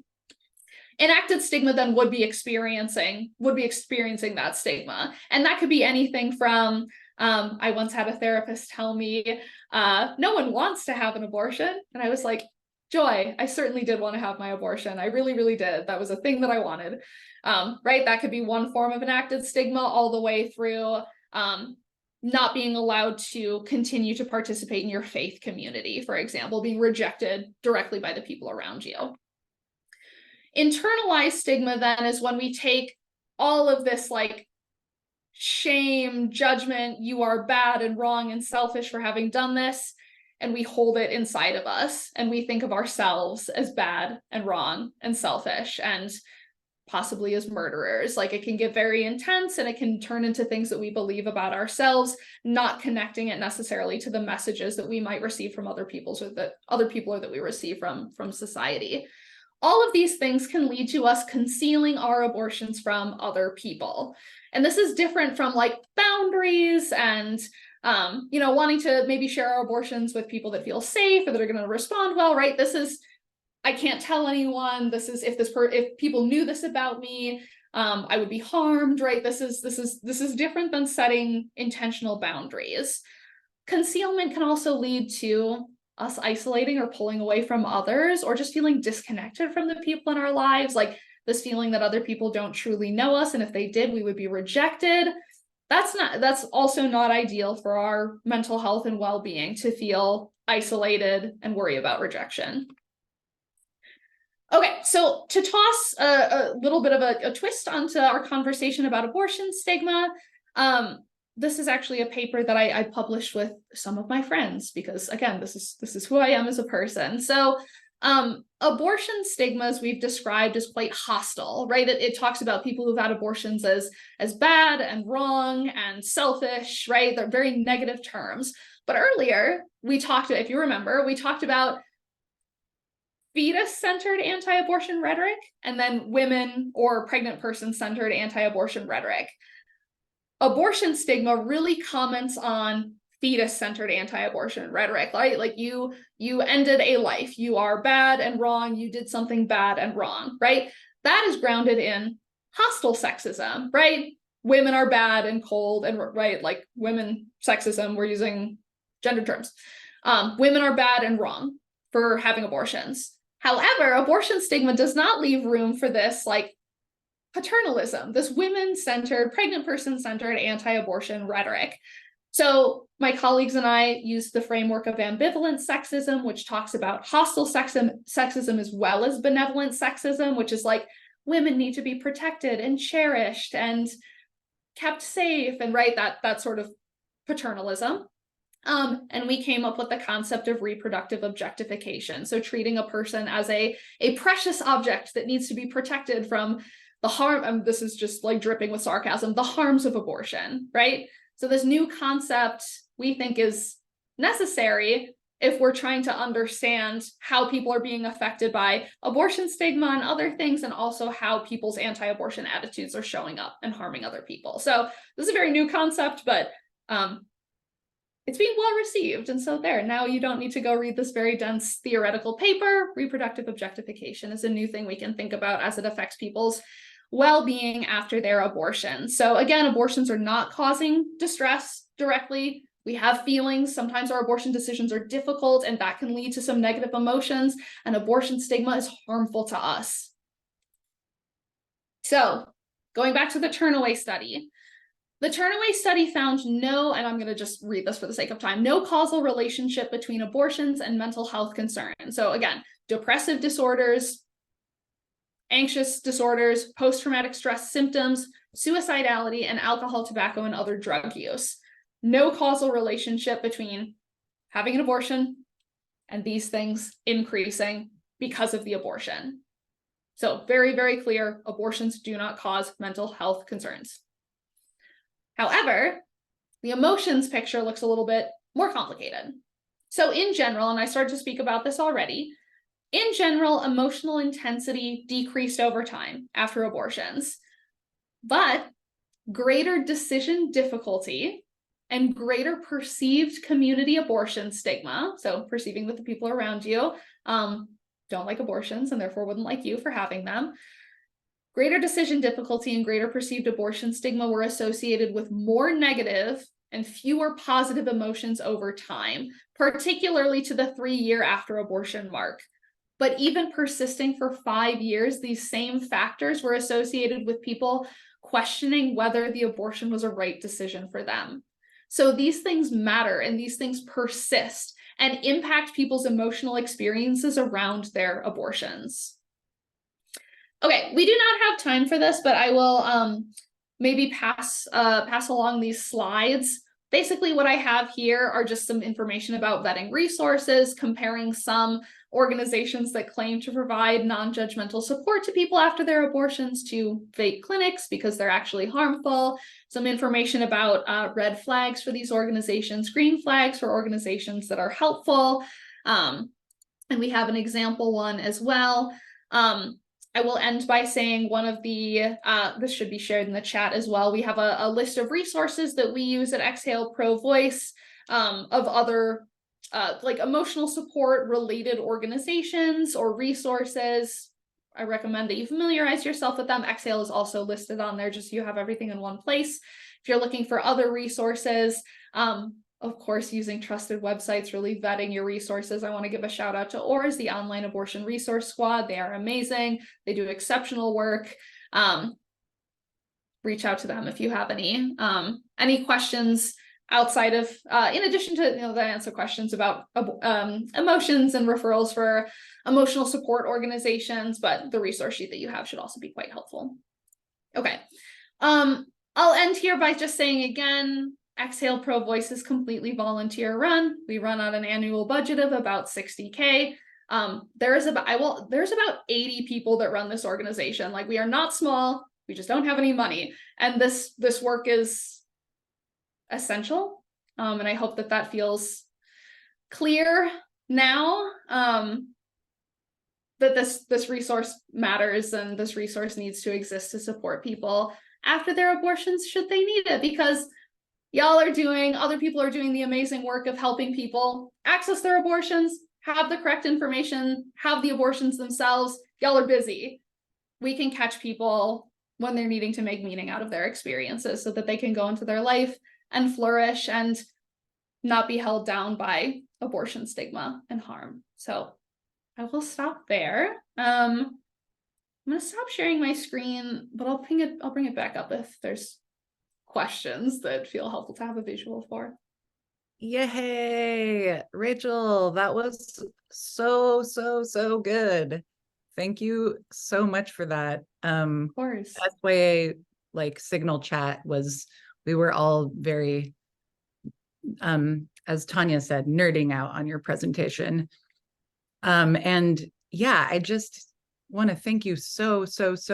Enacted stigma then would be experiencing that stigma. And that could be anything from, I once had a therapist tell me, no one wants to have an abortion. And I was like, Joy, I certainly did want to have my abortion. I really, really did. That was a thing that I wanted. Right? That could be one form of enacted stigma, all the way through not being allowed to continue to participate in your faith community, for example, being rejected directly by the people around you. Internalized stigma then is when we take all of this like shame, judgment, you are bad and wrong and selfish for having done this, and we hold it inside of us, and we think of ourselves as bad and wrong and selfish and possibly as murderers. Like, it can get very intense, and it can turn into things that we believe about ourselves, not connecting it necessarily to the messages that we might receive from other people, or that we receive from society. All of these things can lead to us concealing our abortions from other people. And this is different from like boundaries and, wanting to maybe share our abortions with people that feel safe or that are going to respond well, right? This is, I can't tell anyone. This is, if people knew this about me, I would be harmed, right? This is different than setting intentional boundaries. Concealment can also lead to us isolating or pulling away from others, or just feeling disconnected from the people in our lives, like this feeling that other people don't truly know us, and if they did, we would be rejected. That's also not ideal for our mental health and well-being, to feel isolated and worry about rejection. Okay, so to toss a little bit of a twist onto our conversation about abortion stigma, this is actually a paper that I published with some of my friends, because again, this is who I am as a person. So abortion stigmas we've described as quite hostile, right? It talks about people who've had abortions as bad and wrong and selfish, right? They're very negative terms. But earlier if you remember, we talked about fetus-centered anti-abortion rhetoric, and then women or pregnant person-centered anti-abortion rhetoric. Abortion stigma really comments on fetus-centered anti-abortion rhetoric, right? Like you ended a life, you are bad and wrong, you did something bad and wrong, right? That is grounded in hostile sexism, right? Women are bad and cold, and right, like women sexism, we're using gender terms. Women are bad and wrong for having abortions. However, abortion stigma does not leave room for this like paternalism, this women-centered, pregnant person-centered anti-abortion rhetoric. So my colleagues and I use the framework of ambivalent sexism, which talks about hostile sexism as well as benevolent sexism, which is like women need to be protected and cherished and kept safe, and right, that sort of paternalism. And we came up with the concept of reproductive objectification. So treating a person as a precious object that needs to be protected from the harm, this is just like dripping with sarcasm, the harms of abortion, right? So this new concept we think is necessary if we're trying to understand how people are being affected by abortion stigma and other things, and also how people's anti-abortion attitudes are showing up and harming other people. So this is a very new concept, but it's being well received. And so now you don't need to go read this very dense theoretical paper. Reproductive objectification is a new thing we can think about as it affects people's well-being after their abortion. So again, abortions are not causing distress directly. We have feelings. Sometimes our abortion decisions are difficult, and that can lead to some negative emotions, and abortion stigma is harmful to us. So going back to the Turnaway study, the Turnaway study found no, and I'm going to just read this for the sake of time, no causal relationship between abortions and mental health concerns. So again, depressive disorders, anxious disorders, post-traumatic stress symptoms, suicidality, and alcohol, tobacco, and other drug use. No causal relationship between having an abortion and these things increasing because of the abortion. So very, very clear, abortions do not cause mental health concerns. However, the emotions picture looks a little bit more complicated. So in general, and I started to speak about this already, in general, emotional intensity decreased over time after abortions, but greater decision difficulty and greater perceived community abortion stigma, so perceiving that the people around you don't like abortions and therefore wouldn't like you for having them, greater decision difficulty and greater perceived abortion stigma were associated with more negative and fewer positive emotions over time, particularly to the 3-year after abortion mark. But even persisting for 5 years, these same factors were associated with people questioning whether the abortion was a right decision for them. So these things matter and these things persist and impact people's emotional experiences around their abortions. Okay, we do not have time for this, but I will maybe pass along these slides. Basically, what I have here are just some information about vetting resources, comparing some organizations that claim to provide non-judgmental support to people after their abortions to fake clinics because they're actually harmful, some information about red flags for these organizations, green flags for organizations that are helpful, and we have an example one as well. I will end by saying one of the, this should be shared in the chat as well. We have a list of resources that we use at Exhale Pro Voice of other like emotional support related organizations or resources. I recommend that you familiarize yourself with them. Exhale is also listed on there just so you have everything in one place. If you're looking for other resources, of course, using trusted websites, really vetting your resources. I want to give a shout out to ORS, the Online Abortion Resource Squad. They are amazing. They do exceptional work. Reach out to them if you have any questions outside of, in addition to the answer questions about emotions and referrals for emotional support organizations, but the resource sheet that you have should also be quite helpful. Okay, I'll end here by just saying again, Exhale Pro Voice is completely volunteer run. We run on an annual budget of about $60K. There's about 80 people that run this organization. Like, we are not small, we just don't have any money. And this work is essential. And I hope that feels clear now, that this resource matters and this resource needs to exist to support people after their abortions should they need it, because other people are doing the amazing work of helping people access their abortions, have the correct information, have the abortions themselves. Y'all are busy. We can catch people when they're needing to make meaning out of their experiences so that they can go into their life and flourish and not be held down by abortion stigma and harm. So I will stop there. I'm gonna stop sharing my screen, but I'll bring it back up if there's questions that feel helpful to have a visual for. Yay, Rachel, that was so good. Thank you so much for that. Of course. SYA signal chat we were all very, as Tanya said, nerding out on your presentation. And yeah, I just want to thank you so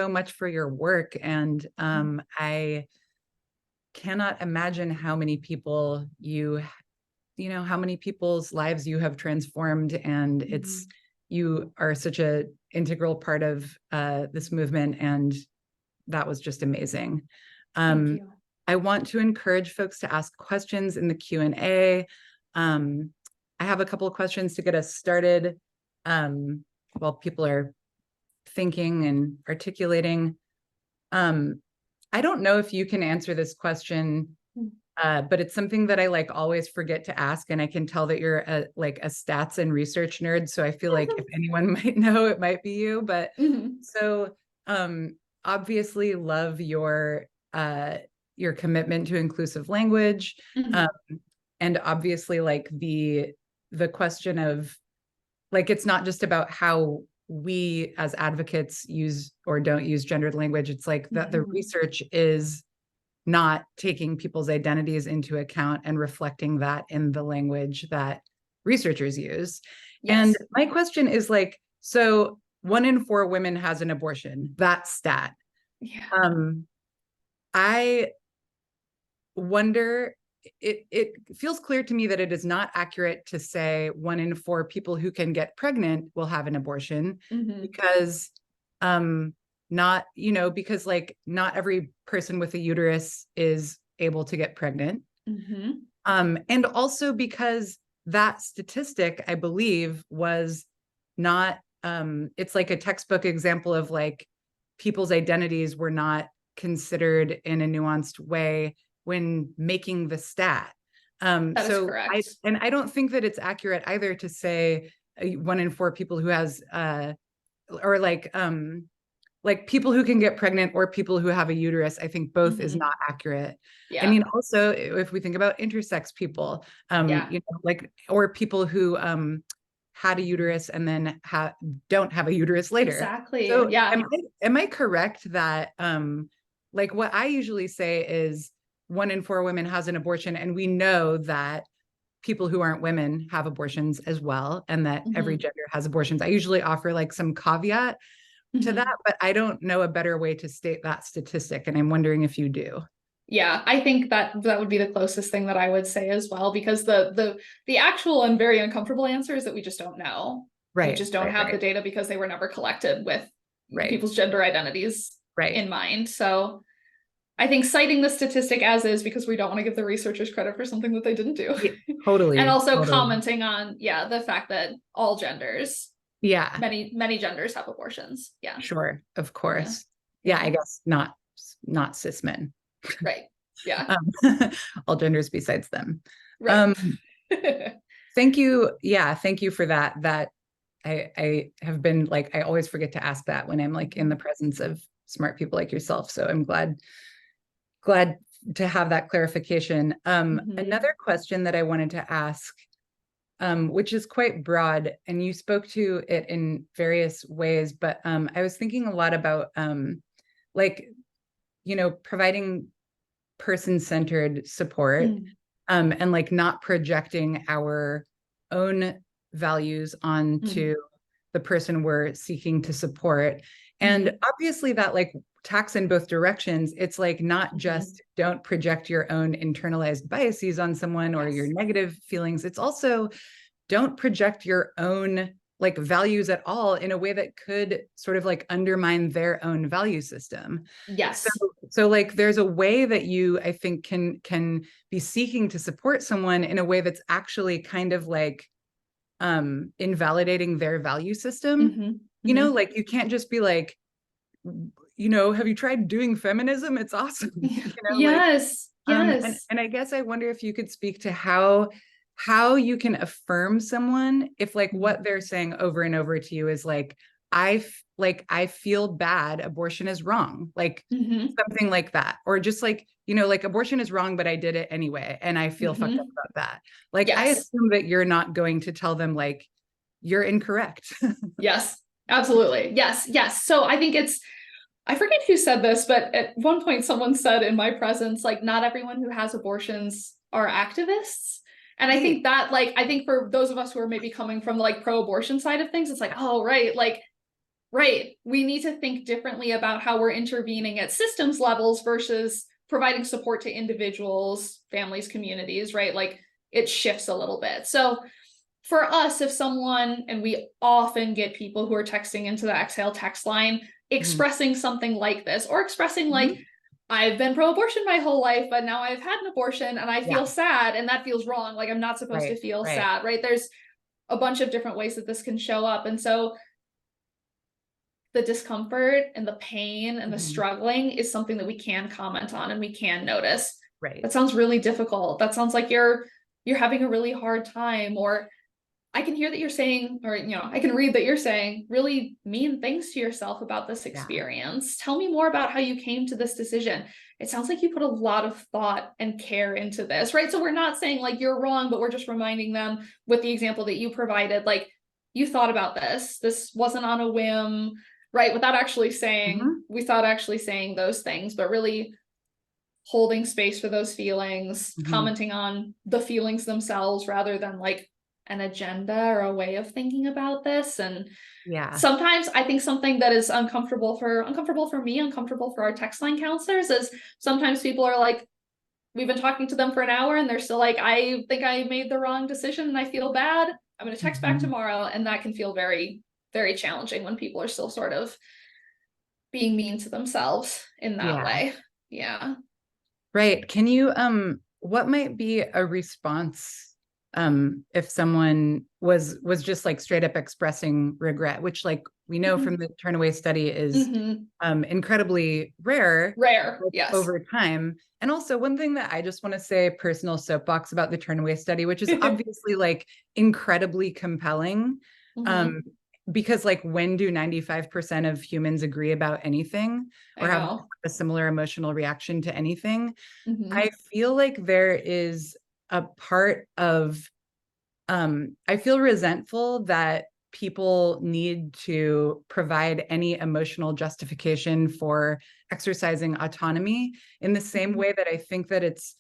much for your work. And I cannot imagine how many people how many people's lives you have transformed, and you are such a integral part of this movement, and that was just amazing. Thank you. I want to encourage folks to ask questions in the Q&A. I have a couple of questions to get us started while people are thinking and articulating. I don't know if you can answer this question, but it's something that I always forget to ask, and I can tell that you're a stats and research nerd. So I feel like if anyone might know, it might be you. But so obviously love your commitment to inclusive language, and obviously the question of it's not just about how we as advocates use or don't use gendered language. It's that the research is not taking people's identities into account and reflecting that in the language that researchers use. Yes. And my question is so 1 in 4 women has an abortion, that stat. Yeah. wonder, it feels clear to me that it is not accurate to say 1 in 4 people who can get pregnant will have an abortion, because not, because like not every person with a uterus is able to get pregnant. And also because that statistic, I believe, was not, it's like a textbook example of like people's identities were not considered in a nuanced way when making the stat. That is correct. I don't think that it's accurate either to say 1 in 4 people who has, or like people who can get pregnant or people who have a uterus. I think both is not accurate. Yeah. I mean, also, if we think about intersex people, like, or people who had a uterus and then don't have a uterus later. Exactly. So yeah. Am I correct that like what I usually say is 1 in 4 women has an abortion, and we know that people who aren't women have abortions as well, and that every gender has abortions. I usually offer like some caveat to that, but I don't know a better way to state that statistic, and I'm wondering if you do. Yeah, I think that would be the closest thing that I would say as well, because the actual and very uncomfortable answer is that we just don't know. Right. We just don't have the data because they were never collected with people's gender identities in mind. So I think citing the statistic as is, because we don't want to give the researchers credit for something that they didn't do. Yeah, totally. And also commenting on, the fact that all genders, many genders have abortions. Yeah. Sure. Of course. Yeah. I guess not cis men. Right. Yeah. All genders besides them. Right. Thank you. Yeah. Thank you for that. That I have been like, I always forget to ask that when I'm like in the presence of smart people like yourself. So I'm glad to have that clarification. Another question that I wanted to ask, which is quite broad, and you spoke to it in various ways, but I was thinking a lot about like, providing person-centered support, and like not projecting our own values onto the person we're seeking to support. And obviously that like tacks in both directions. It's like not just don't project your own internalized biases on someone or your negative feelings. It's also don't project your own like values at all in a way that could sort of like undermine their own value system. Yes. So like there's a way that you, I think, can be seeking to support someone in a way that's actually kind of like invalidating their value system. Like you can't just be like, have you tried doing feminism? It's awesome. Yes. And I guess I wonder if you could speak to how you can affirm someone if like what they're saying over and over to you is like, I feel bad, abortion is wrong, like something like that, or just like, like abortion is wrong, but I did it anyway, and I feel fucked up about that. Like, I assume that you're not going to tell them like, you're incorrect. Yes, absolutely. Yes. So I think I forget who said this, but at one point someone said in my presence, like, not everyone who has abortions are activists. And I think that, like, I think for those of us who are maybe coming from the like pro-abortion side of things, it's like, oh, right. Like, right. We need to think differently about how we're intervening at systems levels versus providing support to individuals, families, communities, right? Like it shifts a little bit. So for us, if someone, and we often get people who are texting into the Exhale text line, expressing something like this, or expressing like, I've been pro-abortion my whole life, but now I've had an abortion and I feel sad, and that feels wrong. Like I'm not supposed to feel sad, right? There's a bunch of different ways that this can show up. And so the discomfort and the pain and the struggling is something that we can comment on and we can notice. Right. That sounds really difficult. That sounds like you're having a really hard time, or I can hear that you're saying, or, I can read that you're saying really mean things to yourself about this experience. Tell me more about how you came to this decision. It sounds like you put a lot of thought and care into this, right? So we're not saying like you're wrong, but we're just reminding them with the example that you provided, like you thought about this. This wasn't on a whim, right? Without actually saying, without actually saying those things, but really holding space for those feelings, commenting on the feelings themselves rather than like an agenda or a way of thinking about this. And sometimes I think something that is uncomfortable for me, uncomfortable for our text line counselors, is sometimes people are like, we've been talking to them for an hour and they're still like, I think I made the wrong decision and I feel bad. I'm going to text back Mhm. tomorrow. And that can feel very, very challenging when people are still sort of being mean to themselves in that Yeah. way. Yeah. Right. Can you what might be a response if someone was just like straight up expressing regret, which like we know from the Turnaway study is Mm-hmm. incredibly rare Rare. Yes. over time. And also one thing that I just want to say, personal soapbox about the Turnaway study, which is obviously like incredibly compelling. Mm-hmm. Um, because like when do 95% of humans agree about anything I or have know. a similar emotional reaction to anything? Mm-hmm. I feel like there is a part of I feel resentful that people need to provide any emotional justification for exercising autonomy in the same way that I think that it's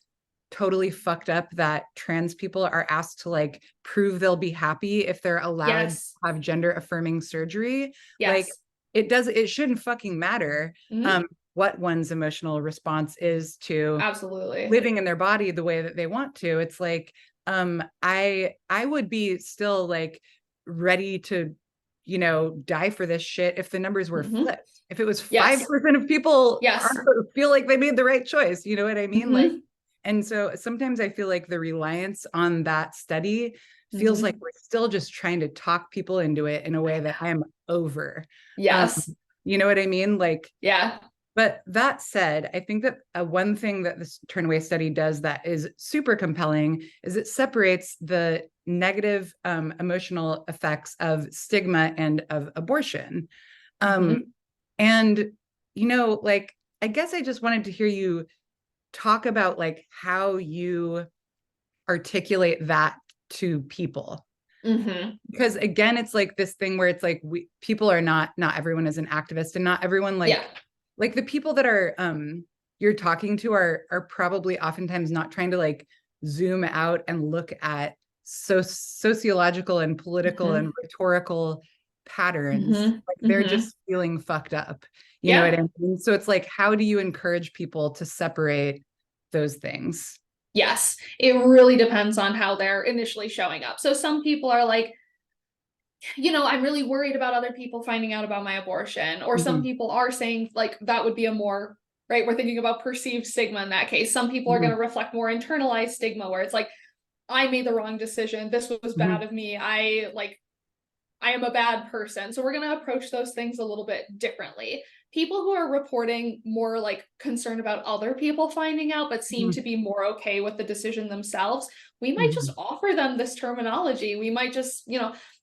totally fucked up that trans people are asked to like prove they'll be happy if they're allowed to Yes. have gender affirming surgery. Like Yes. it shouldn't fucking matter Mm-hmm. what one's emotional response is to Absolutely. living in their body the way that they want to. It's like I would be still like ready to die for this shit if the numbers were Mm-hmm. flipped, if it was Yes. 5% of people Yes. feel like they made the right choice, you know what I mean, like. Mm-hmm. And so sometimes I feel like the reliance on that study feels like Mm-hmm. we're still just trying to talk people into it in a way that I'm over. um Yes. you know what I mean, like. Yeah. But that said, I think that one thing that this Turnaway study does that is super compelling is it separates the negative emotional effects of stigma and of abortion. Um, Mm-hmm. and, like, I guess I just wanted to hear you talk about like how you articulate that to people. Mm-hmm. Because again, it's like this thing where it's like people are not everyone is an activist and not everyone Yeah. like the people that are you're talking to are probably oftentimes not trying to like zoom out and look at sociological and political Mm-hmm. and rhetorical patterns. Mm-hmm. Like they're Mm-hmm. just feeling fucked up, you know what Yeah. I mean? So it's like, how do you encourage people to separate those things? Yes. It really depends on how they're initially showing up. So some people are like, I'm really worried about other people finding out about my abortion. Or some Mhm. people are saying, like, that would be a more, right? We're thinking about perceived stigma in that case. Some people are going Mhm. to reflect more internalized stigma where it's like, I made the wrong decision. This was bad Mhm. of me. I am a bad person. So we're going to approach those things a little bit differently. People who are reporting more like concern about other people finding out, but seem to Mhm. be more okay with the decision themselves, we might just Mhm. offer them this terminology. We might just,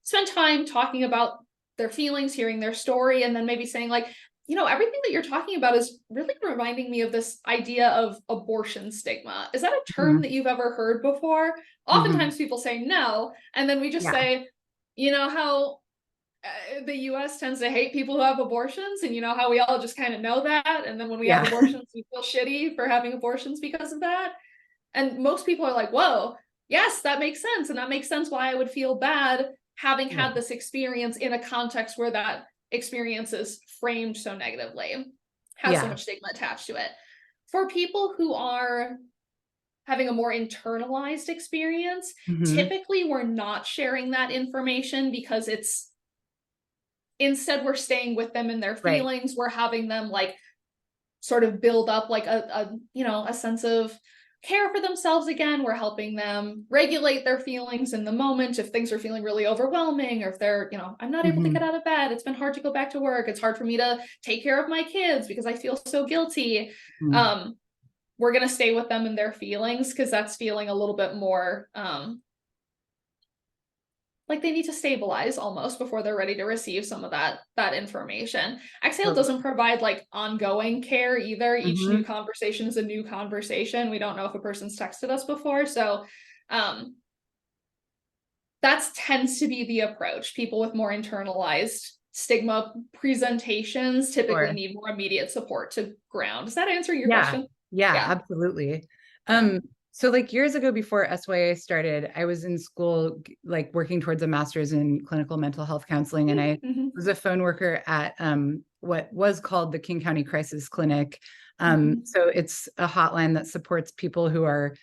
spend time talking about their feelings, hearing their story, and then maybe saying, like, everything that you're talking about is really reminding me of this idea of abortion stigma. Is that a term Mhm. that you've ever heard before? Mhm. Oftentimes people say no, and then we just Yeah. say, you know how the US tends to hate people who have abortions, and you know how we all just kind of know that, and then when we have Yeah. abortions we feel shitty for having abortions because of that. And most people are like, whoa, yes, that makes sense, and that makes sense why I would feel bad having Yeah. had this experience in a context where that experience is framed so negatively, has so Yeah. much stigma attached to it. For people who are having a more internalized experience, Mhm. typically we're not sharing that information because it's instead we're staying with them in their Right. feelings. We're having them like sort of build up like a sense of care for themselves again. We're helping them regulate their feelings in the moment if things are feeling really overwhelming, or if they're, I'm not able to get Mhm. out of bed, it's been hard to go back to work, it's hard for me to take care of my kids because I feel so guilty. Mhm. um we're going to stay with them in their feelings because that's feeling a little bit more like they need to stabilize almost before they're ready to receive some of that information. Exhale Totally. doesn't provide like ongoing care either. Each new Mhm. conversation is a new conversation. We don't know if a person's texted us before. So um that tends to be the approach. People with more internalized stigma presentations typically Sure. need more immediate support to ground. Does that answer your Yeah. question? Yeah, Yeah. absolutely. Yeah. So like years ago before SYA started, I was in school like working towards a master's in clinical mental health counseling, and I Mm-hmm. was a phone worker at what was called the King County Crisis Clinic. So it's a hotline that supports people who are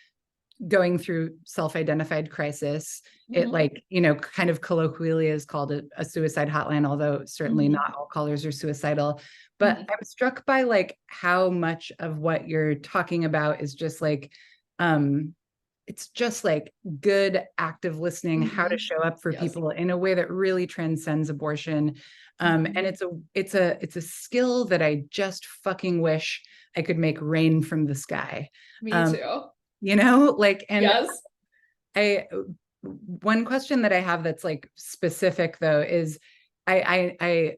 going through self-identified crisis. It like, kind of colloquially is called a suicide hotline, although certainly not all callers are suicidal. But I'm struck by like how much of what you're talking about is just like, it's just like good active listening, how to show up for people in a way that really transcends abortion. And it's a skill that I just fucking wish I could make rain from the sky. Me too. Like, and Yes. One question that I have that's like specific though is I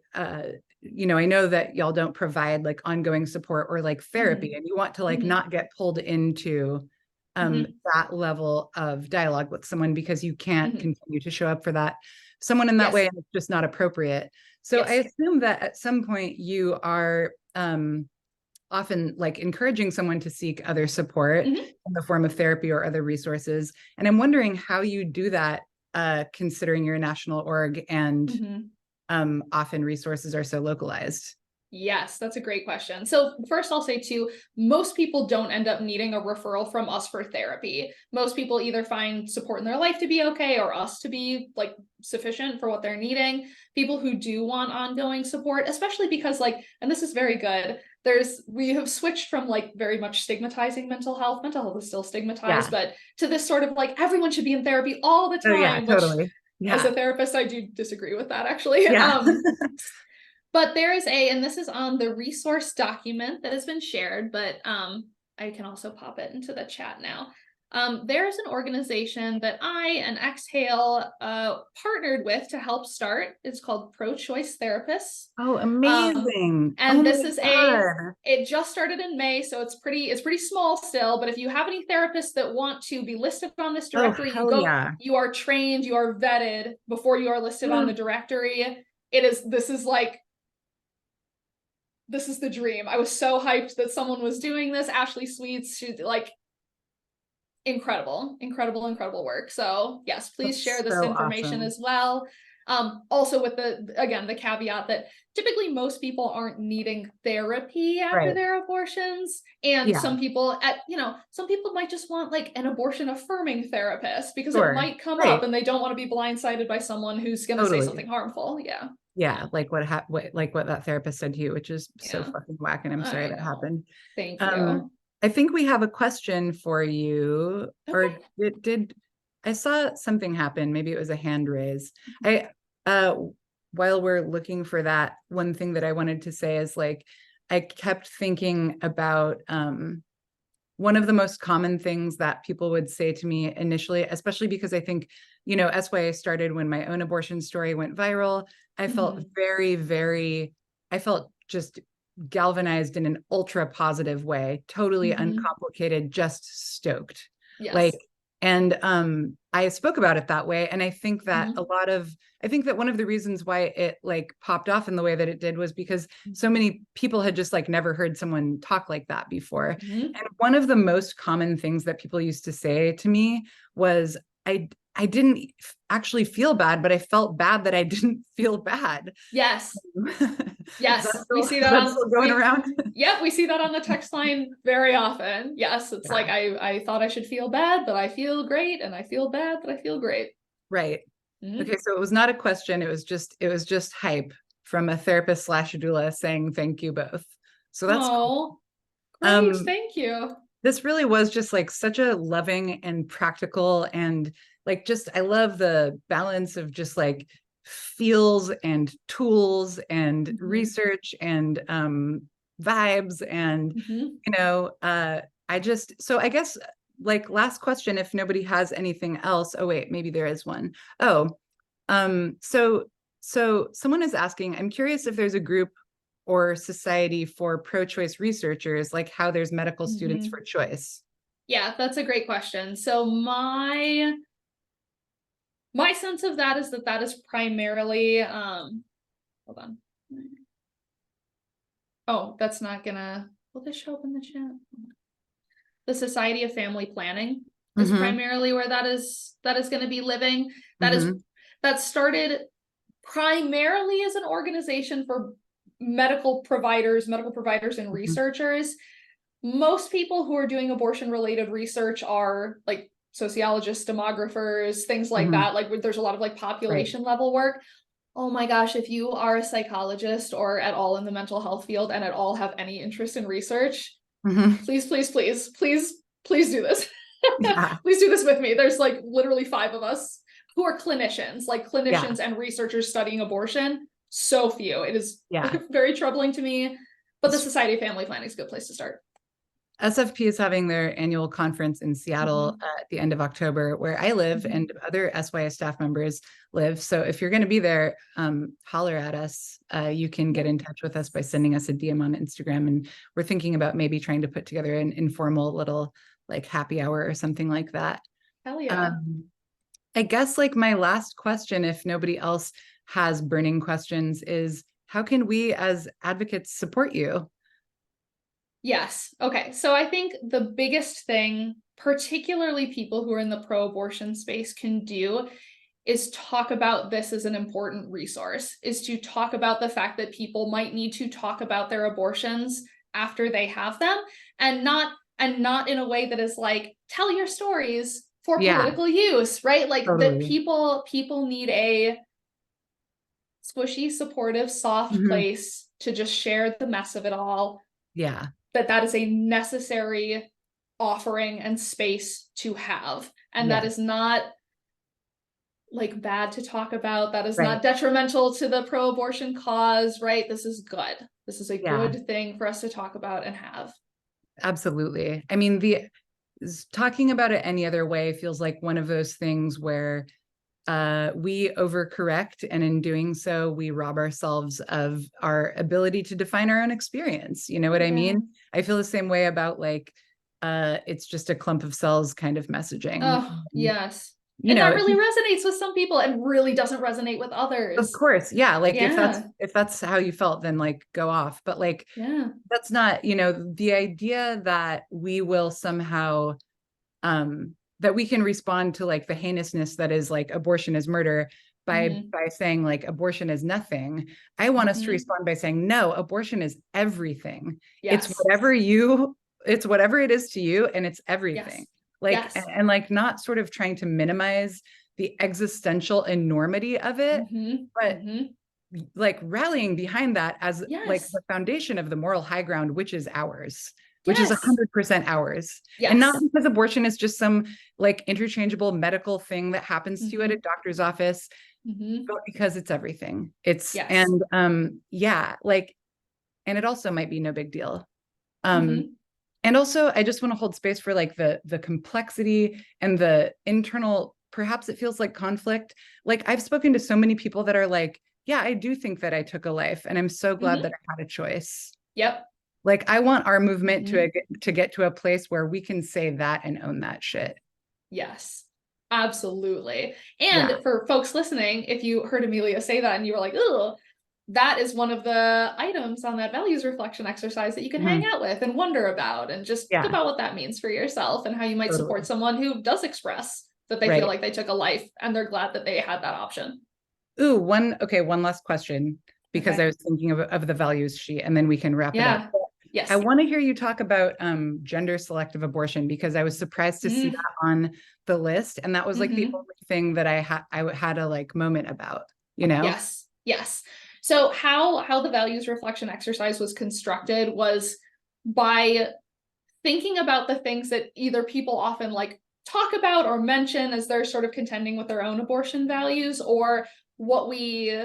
know that y'all don't provide like ongoing support or like therapy, and you want to like not get pulled into that level of dialogue with someone because you can't continue to show up for that someone in that way, and it's just not appropriate. So I assume that at some point you are often like encouraging someone to seek other support in the form of therapy or other resources. And I'm wondering how you do that, considering you're a national org and often resources are so localized. Yes, that's a great question. So first I'll say too, most people don't end up needing a referral from us for therapy. Most people either find support in their life to be okay or us to be like sufficient for what they're needing. People who do want ongoing support, especially because like, and this is very good, we have switched from like very much stigmatizing mental health. Mental health is still stigmatized, but to this sort of like everyone should be in therapy all the time. Oh yeah, totally. Which, as a therapist, I do disagree with that actually. But there is and this is on the resource document that has been shared, but I can also pop it into the chat now. There is an organization that I and Exhale partnered with to help start. It's called Pro-Choice Therapists. Oh, amazing. And this is it just started in May, so it's pretty small still, but if you have any therapists that want to be listed on this directory, you are trained, you are vetted before you are listed on the directory. This is the dream. I was so hyped that someone was doing this. Ashley Sweets, she's like incredible work. So yes, please share this information as well. Also with the caveat that typically most people aren't needing therapy after their abortions. And some people might just want like an abortion affirming therapist because it might come up and they don't want to be blindsided by someone who's going to say something harmful. Like what that therapist said to you, which is so fucking whack, and I'm sorry that happened. Thank you. I think we have a question for you. Or did I saw something happen? Maybe it was a hand raise. While we're looking for that, one thing that I wanted to say is like I kept thinking about one of the most common things that people would say to me initially, especially because I think, SYA started when my own abortion story went viral. I felt I felt just galvanized in an ultra positive way, totally uncomplicated, just stoked. And I spoke about it that way. And I think that I think that one of the reasons why it like popped off in the way that it did was because so many people had just like never heard someone talk like that before. And one of the most common things that people used to say to me was, I didn't actually feel bad, but I felt bad that I didn't feel bad. Yes. We see that going around. Yep, we see that on the text line very often. Yes, it's like I thought I should feel bad, but I feel great, and I feel bad, but I feel great. Right. Okay, so it was not a question. It was just hype from a therapist / doula saying thank you both. So that's cool. Great, thank you. This really was just like such a loving and practical, and like just I love the balance of just like feels and tools and research and vibes and I guess like last question, if nobody has anything else. Oh wait, maybe there is one. So someone is asking, I'm curious if there's a group or society for pro-choice researchers, like how there's medical students for choice. Yeah, that's a great question. So my sense of that is that is primarily hold on. Oh, that's not gonna, will this show up in the chat? The Society of Family Planning is primarily where that is going to be living. That started primarily as an organization for medical providers and researchers. most people who are doing abortion related research are like sociologists, demographers, things like Mhm. that. Like there's a lot of like Right. population level work. Oh my gosh, if you are a psychologist or at all in the mental health field and at all have any interest in research, Mhm. please, please, please, please, please do this. Yeah. Please do this with me. There's like literally 5 of us who are clinicians, like Yeah. clinicians and researchers studying abortion. So few. It is Yeah. very troubling to me, but the Society of Family Planning is a good place to start. SFP is having their annual conference in Seattle at the end of October, where I live and other SYS staff members live. So if you're going to be there, holler at us. You can get in touch with us by sending us a DM on Instagram. And we're thinking about maybe trying to put together an informal little like happy hour or something like that. Hell yeah. I guess like my last question, if nobody else has burning questions, is how can we as advocates support you? Yes. Okay. So I think the biggest thing, particularly people who are in the pro-abortion space, can do is talk about this as an important resource, is to talk about the fact that people might need to talk about their abortions after they have them, and not in a way that is like, tell your stories for Yeah, political use, right? Like that totally. people need a squishy, supportive, soft Mhm. place to just share the mess of it all, Yeah, that is a necessary offering and space to have. And that yeah, is not like bad to talk about. That is not right. detrimental to the pro-abortion cause, right? This is good. This is a Yeah, good thing for us to talk about and have. absolutely. I mean, the talking about it any other way feels like one of those things where we overcorrect, and in doing so, we rob ourselves of our ability to define our own experience. You know what I Yeah. mean? I feel the same way about like it's just a clump of cells kind of messaging. Oh, yes. You And know, that if really resonates with some people and really doesn't resonate with of others. course, yeah, like Yeah. if that's how you felt, then like go off. But like Yeah. that's not, you know, the idea that we will somehow that we can respond to like the heinousness that is like abortion is murder by saying like abortion is nothing. I want us to respond by saying no, abortion is everything. It's Yes. whatever you, it's whatever it is to you, and it's everything. Yes. Like Yes. and like not sort of trying to minimize the existential enormity of it, but like rallying behind that as like Yes. the foundation of the moral high ground, which is ours, which is Yes. 100% ours. And not Yes. because abortion is just some like interchangeable medical thing that happens to you at a doctor's office, but because it's everything. It's, Yes. and yeah, like, and it also might be no big deal. And also I just want to hold space for like the complexity and the internal, perhaps it feels like conflict. Like I've spoken to so many people that are like, yeah, I do think that I took a life, and I'm so glad that I had a choice. Yep. Like I want our movement to get to a place where we can say that and own that shit. Yes, absolutely. Yeah. And for folks listening, if you heard Amelia say that and you were like, "Oh," that is one of the items on that values reflection exercise that you can hang Mhm. out with and wonder about, and just think Yeah, about what that means for yourself and how you might support totally. someone who does express that they feel Right. like they took a life and they're glad that they had that option. Ooh, one last question, because I Okay. was thinking of the values sheet, and then we can wrap it up. Yeah. I Yes. want to hear you talk about gender selective abortion, because I was surprised to see Mm. that on the list, and that was like the Mm-hmm. only thing that I had a like moment about, you know? Yes. Yes. So how the values reflection exercise was constructed was by thinking about the things that either people often like talk about or mention as they're sort of contending with their own abortion values, or what we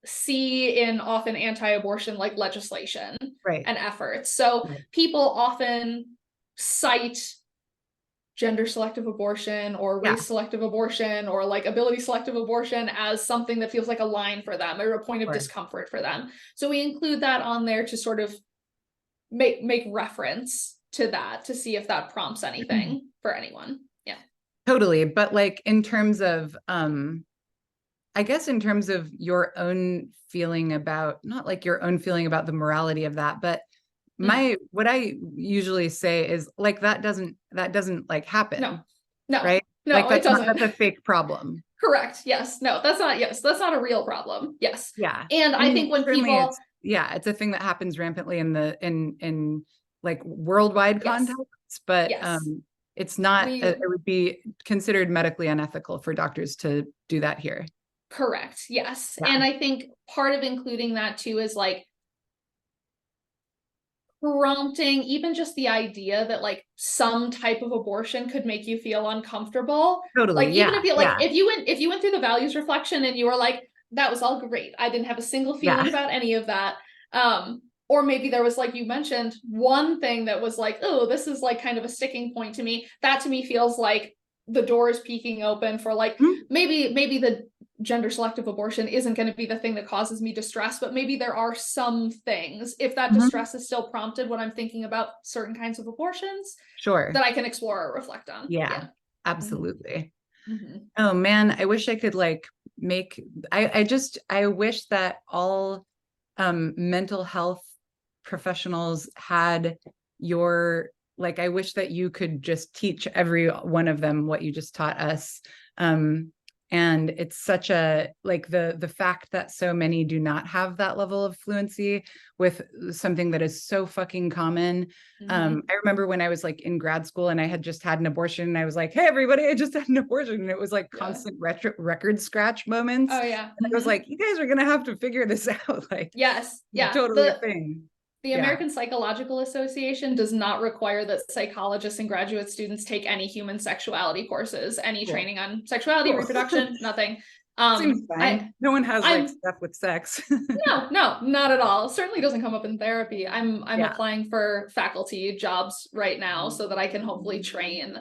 see in often anti-abortion like legislation Right. and efforts. So Right. people often cite gender selective abortion or Yeah. race selective abortion or like ability selective abortion as something that feels like a line for them or a point of Sure. discomfort for them. So we include that on there to sort of make reference to that, to see if that prompts anything for anyone. Yeah. Totally. But like in terms of I guess in terms of your own feeling about, not like your own feeling about the morality of that, but what I usually say is like that doesn't like No. happen, No. right? Like No, it doesn't. that's a fake problem. Correct. Yes. No, yes, that's not a real problem. Yes. Yeah. And I I think mean, when certainly people it's, yeah, it's a thing that happens rampantly in like worldwide Yes. context, but Yes. it's not, We it would be considered medically unethical for doctors to do that here. correct. Yes. Yeah, And I think part of including that too is like prompting even just the idea that like some type of abortion could make you feel uncomfortable. totally. Like even Yeah, if you like yeah, if you went through the values reflection and you were like, that was all great. I didn't have a single feeling yeah. about any of that. Or maybe there was, like you mentioned, one thing that was like, oh, this is like kind of a sticking point to me. That to me feels like the door is peeking open for like maybe the gender selective abortion isn't going to be the thing that causes me distress, but maybe there are some things, if that Mhm. distress is still prompted when I'm thinking about certain kinds of abortions, Sure. that I can explore or reflect on. Yeah, Yeah. absolutely. Mm-hmm. Oh man, I wish I could like make, I wish that all mental health professionals had your, like, I wish that you could just teach every one of them what you just taught us. Um, and it's such a, like, the fact that so many do not have that level of fluency with something that is so fucking common. I remember when I was like in grad school and I had just had an abortion and I was like, hey, everybody, I just had an abortion. And it was like Yeah. constant record scratch moments. Oh yeah. And I was like, you guys are going to have to figure this out. Like, Yes. Yeah. totally a thing. The Yeah. American Psychological Association does not require that psychologists and graduate students take any human sexuality courses, any Cool. training on sexuality, Cool. reproduction, nothing. Seems I fine. No one has like I'm stuff with sex. no, not at all. Certainly doesn't come up in therapy. I'm Yeah. applying for faculty jobs right now so that I can hopefully train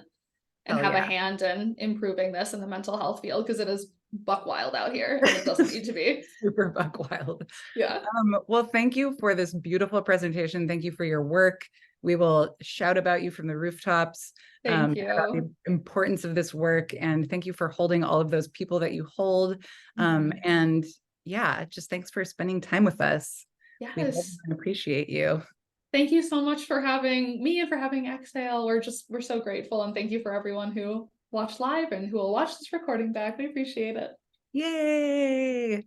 and Hell have a yeah. hand in improving this in the mental health field because it is buck wild out here and it doesn't need to be. Super buck wild. Yeah. Well, thank you for this beautiful presentation. Thank you for your work. We will shout about you from the rooftops, Thank about the you. importance of this work. And thank you for holding all of those people that you hold. Mhm. And yeah, just thanks for spending time with us. We love Yes. and appreciate you. Thank you so much for having me and for having Exhale. We're so grateful, and thank you for everyone who watched live and who will watch this recording back. We appreciate it. Yay.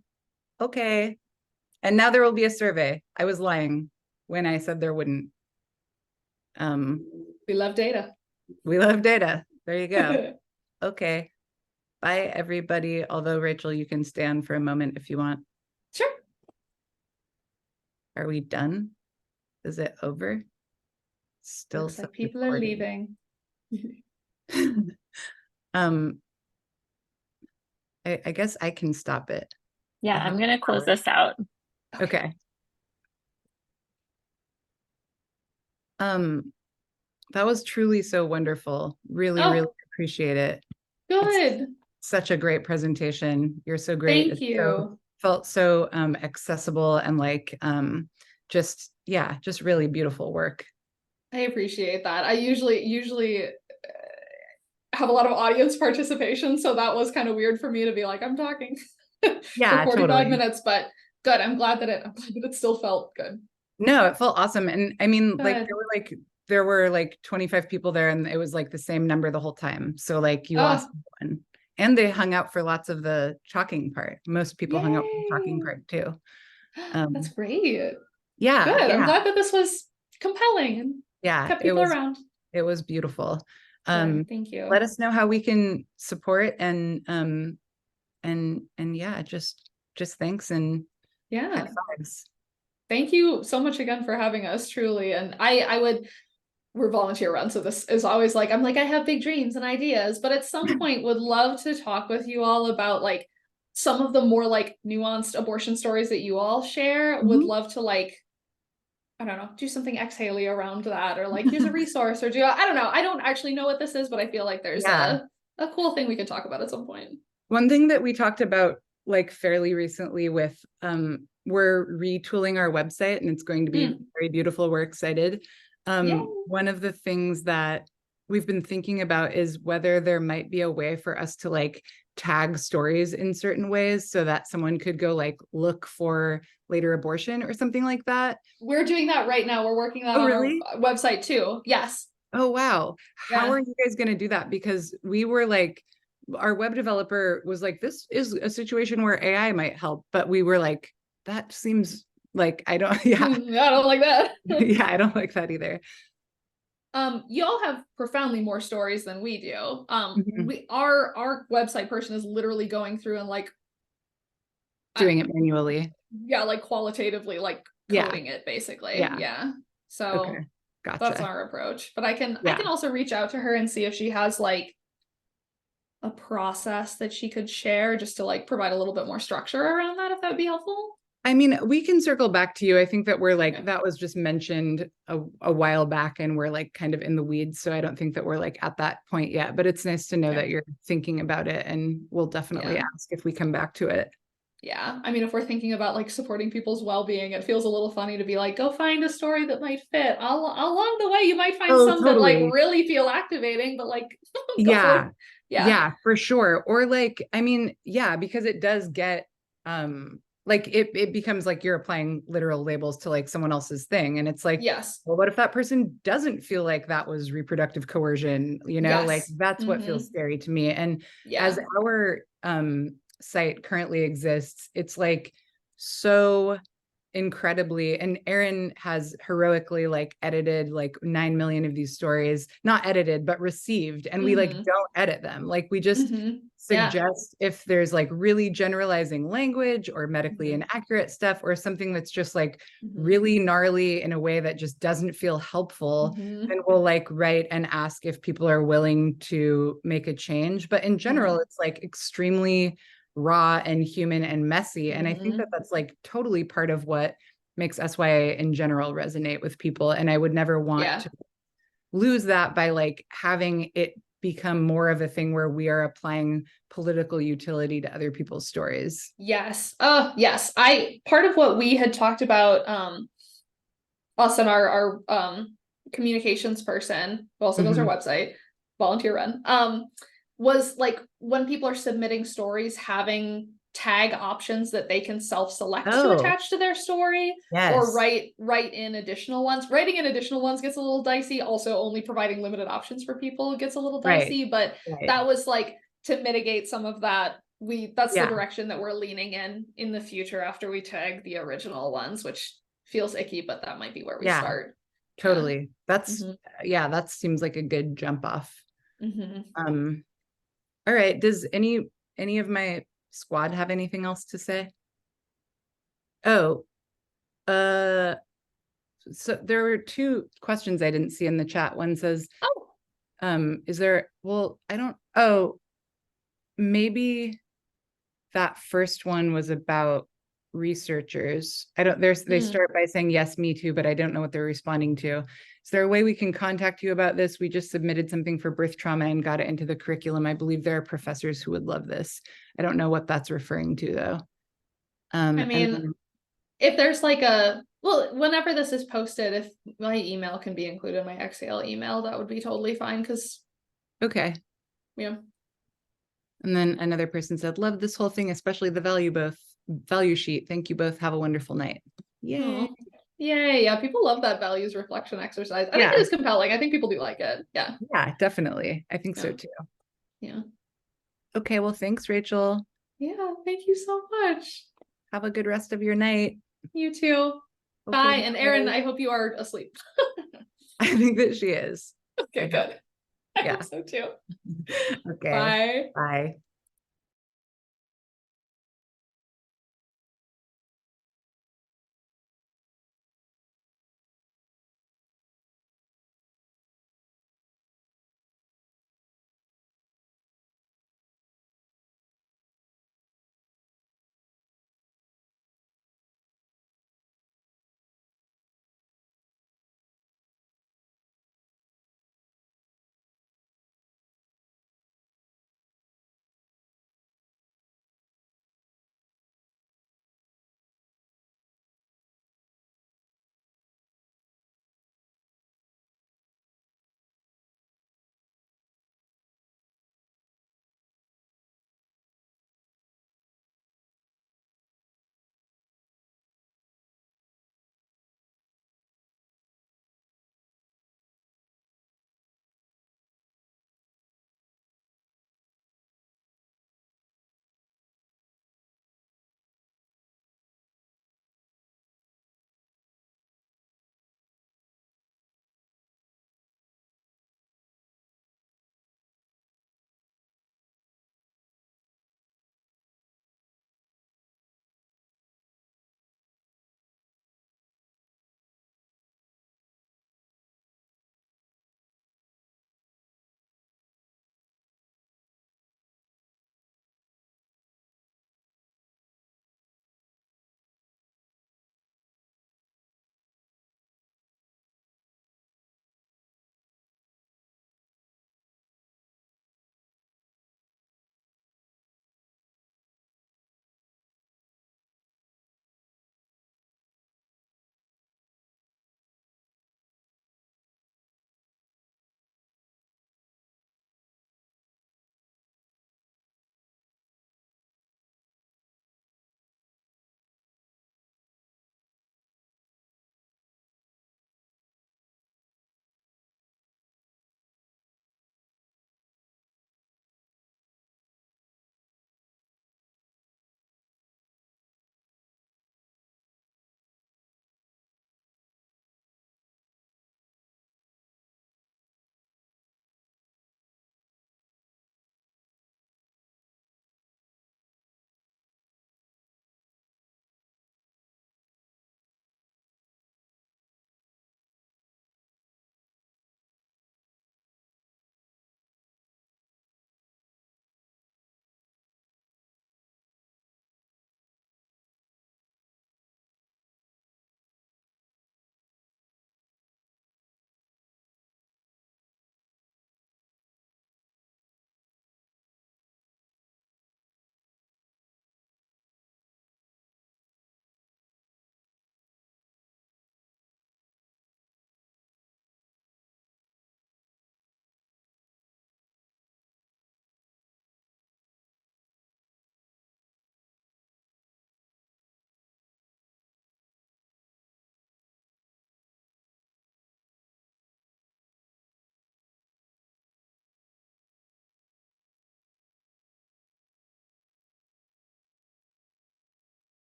Okay. And now there will be a survey. I was lying when I said there wouldn't. We love data. We love data. There you go. Okay. Bye, everybody. Although, Rachel, you can stay on for a moment if you want. Sure. Are we done? Is it over? Still Looks like people are leaving. um, I guess I can stop it. Yeah, I'm gonna close this out. Okay. That was truly so wonderful. Really, really appreciate it. Good. It's such a great presentation. You're so great. Thank you. Felt so accessible and like just, yeah, just really beautiful work. I appreciate that. I usually have a lot of audience participation, so that was kind of weird for me to be like, I'm talking Yeah, for 45 totally. minutes, but good. I'm glad that it still felt good. No, it felt awesome. And I mean, Good. there were like 25 people there and it was like the same number the whole time. So like you lost one. And they hung out for lots of the talking part. Most people hung out for the talking part too. That's great. Yeah. Good. I'm Yeah. glad that this was compelling and Yeah. kept people around. It was beautiful. Thank you. Let us know how we can support and yeah, just thanks and Yeah. high fives. Thank you so much again for having us, truly. And we're volunteer run, so this is always like, I'm like, I have big dreams and ideas, but at some point would love to talk with you all about like some of the more like nuanced abortion stories that you all share. Would love to like, I don't know, do something exhaley around that, or like, here's a resource, or I don't know. I don't actually know what this is, but I feel like there's a cool thing we could talk about at some point. One thing that we talked about like fairly recently with, we're retooling our website and it's going to be very beautiful. We're excited. One of the things that we've been thinking about is whether there might be a way for us to like tag stories in certain ways so that someone could go like look for later abortion or something like that. We're doing that right now. We're working that on our website too. Yes. Oh, wow. How are you guys going to do that? Because we were like, our web developer was like, this is a situation where AI might help. But we were like, that seems like, I don't, I don't like that. yeah, I don't like that either. Y'all have profoundly more stories than we do. Mhm. Our website person is literally going through and like Doing it manually. yeah, like qualitatively like Yeah. coding it basically. Yeah. Yeah. So Okay. that's Gotcha. our approach. But I can Yeah. also reach out to her and see if she has like a process that she could share just to like provide a little bit more structure around that, if that would be helpful. I mean, we can circle back to you. I think that we're like, Okay. that was just mentioned a while back and we're like kind of in the weeds. So I don't think that we're like at that point yet, but it's nice to know Okay. that you're thinking about it, and we'll definitely Yeah. ask if we come back to it. Yeah. I mean, if we're thinking about like supporting people's well-being, it feels a little funny to be like, go find a story that might fit. Along the way, you might find Oh, some that like totally. really feel activating, but like go Yeah. for yeah. Yeah, for sure. Or like, I mean, yeah, because it does get like it becomes like you're applying literal labels to like someone else's thing. And it's like, Yes. well, what if that person doesn't feel like that was reproductive coercion? You know, like Yes. that's what feels scary to me. And as Yeah. our site currently exists, it's like so incredibly, and Erin has heroically like edited like 9 million of these stories, not edited but received, and we like don't edit them. Like we just Yeah. suggest if there's like really generalizing language or medically inaccurate stuff or something that's just like really gnarly in a way that just doesn't feel helpful, then we'll like write and ask if people are willing to make a change. But in general, it's like extremely raw and human and messy. And I think that that's like totally part of what makes SYA in general resonate with people. And I would never want to lose that by like having it become more of a thing where we are applying political utility to other people's stories. Yes. Yes. Part of what we had talked about, us and our communications person, who also does our website, volunteer run, was like when people are submitting stories, having tag options that they can self-select to attach to their story, or write in additional ones. Writing in additional ones gets a little dicey. Also, only providing limited options for people gets a little dicey. But that was like to mitigate some of that. That's the direction that we're leaning in the future after we tag the original ones, which feels icky, but that might be where we start. Totally. That's that seems like a good jump off. All right. Does any of my squad have anything else to say? Oh, so there were two questions I didn't see in the chat. One says, is there, well, I don't, maybe that first one was about researchers. I don't, they start by saying, yes, me too, but I don't know what they're responding to. Is there a way we can contact you about this? We just submitted something for birth trauma and got it into the curriculum. I believe there are professors who would love this. I don't know what that's referring to though. I mean, if there's like whenever this is posted, if my email can be included in my Exhale email, that would be totally fine. Okay. Yeah. And then another person said, love this whole thing, especially the value sheet. Thank you both. Have a wonderful night. Yay. Aww. Yay. Yeah. People love that values reflection exercise. I think it is compelling. I think people do like it. Yeah. Yeah, definitely. I think so too. Yeah. Okay. Well, thanks, Rachel. Yeah. Thank you so much. Have a good rest of your night. You too. Okay, bye. And Erin, I hope you are asleep. I think that she is. Okay, good. I Yeah. hope so too. Okay. Bye. Bye.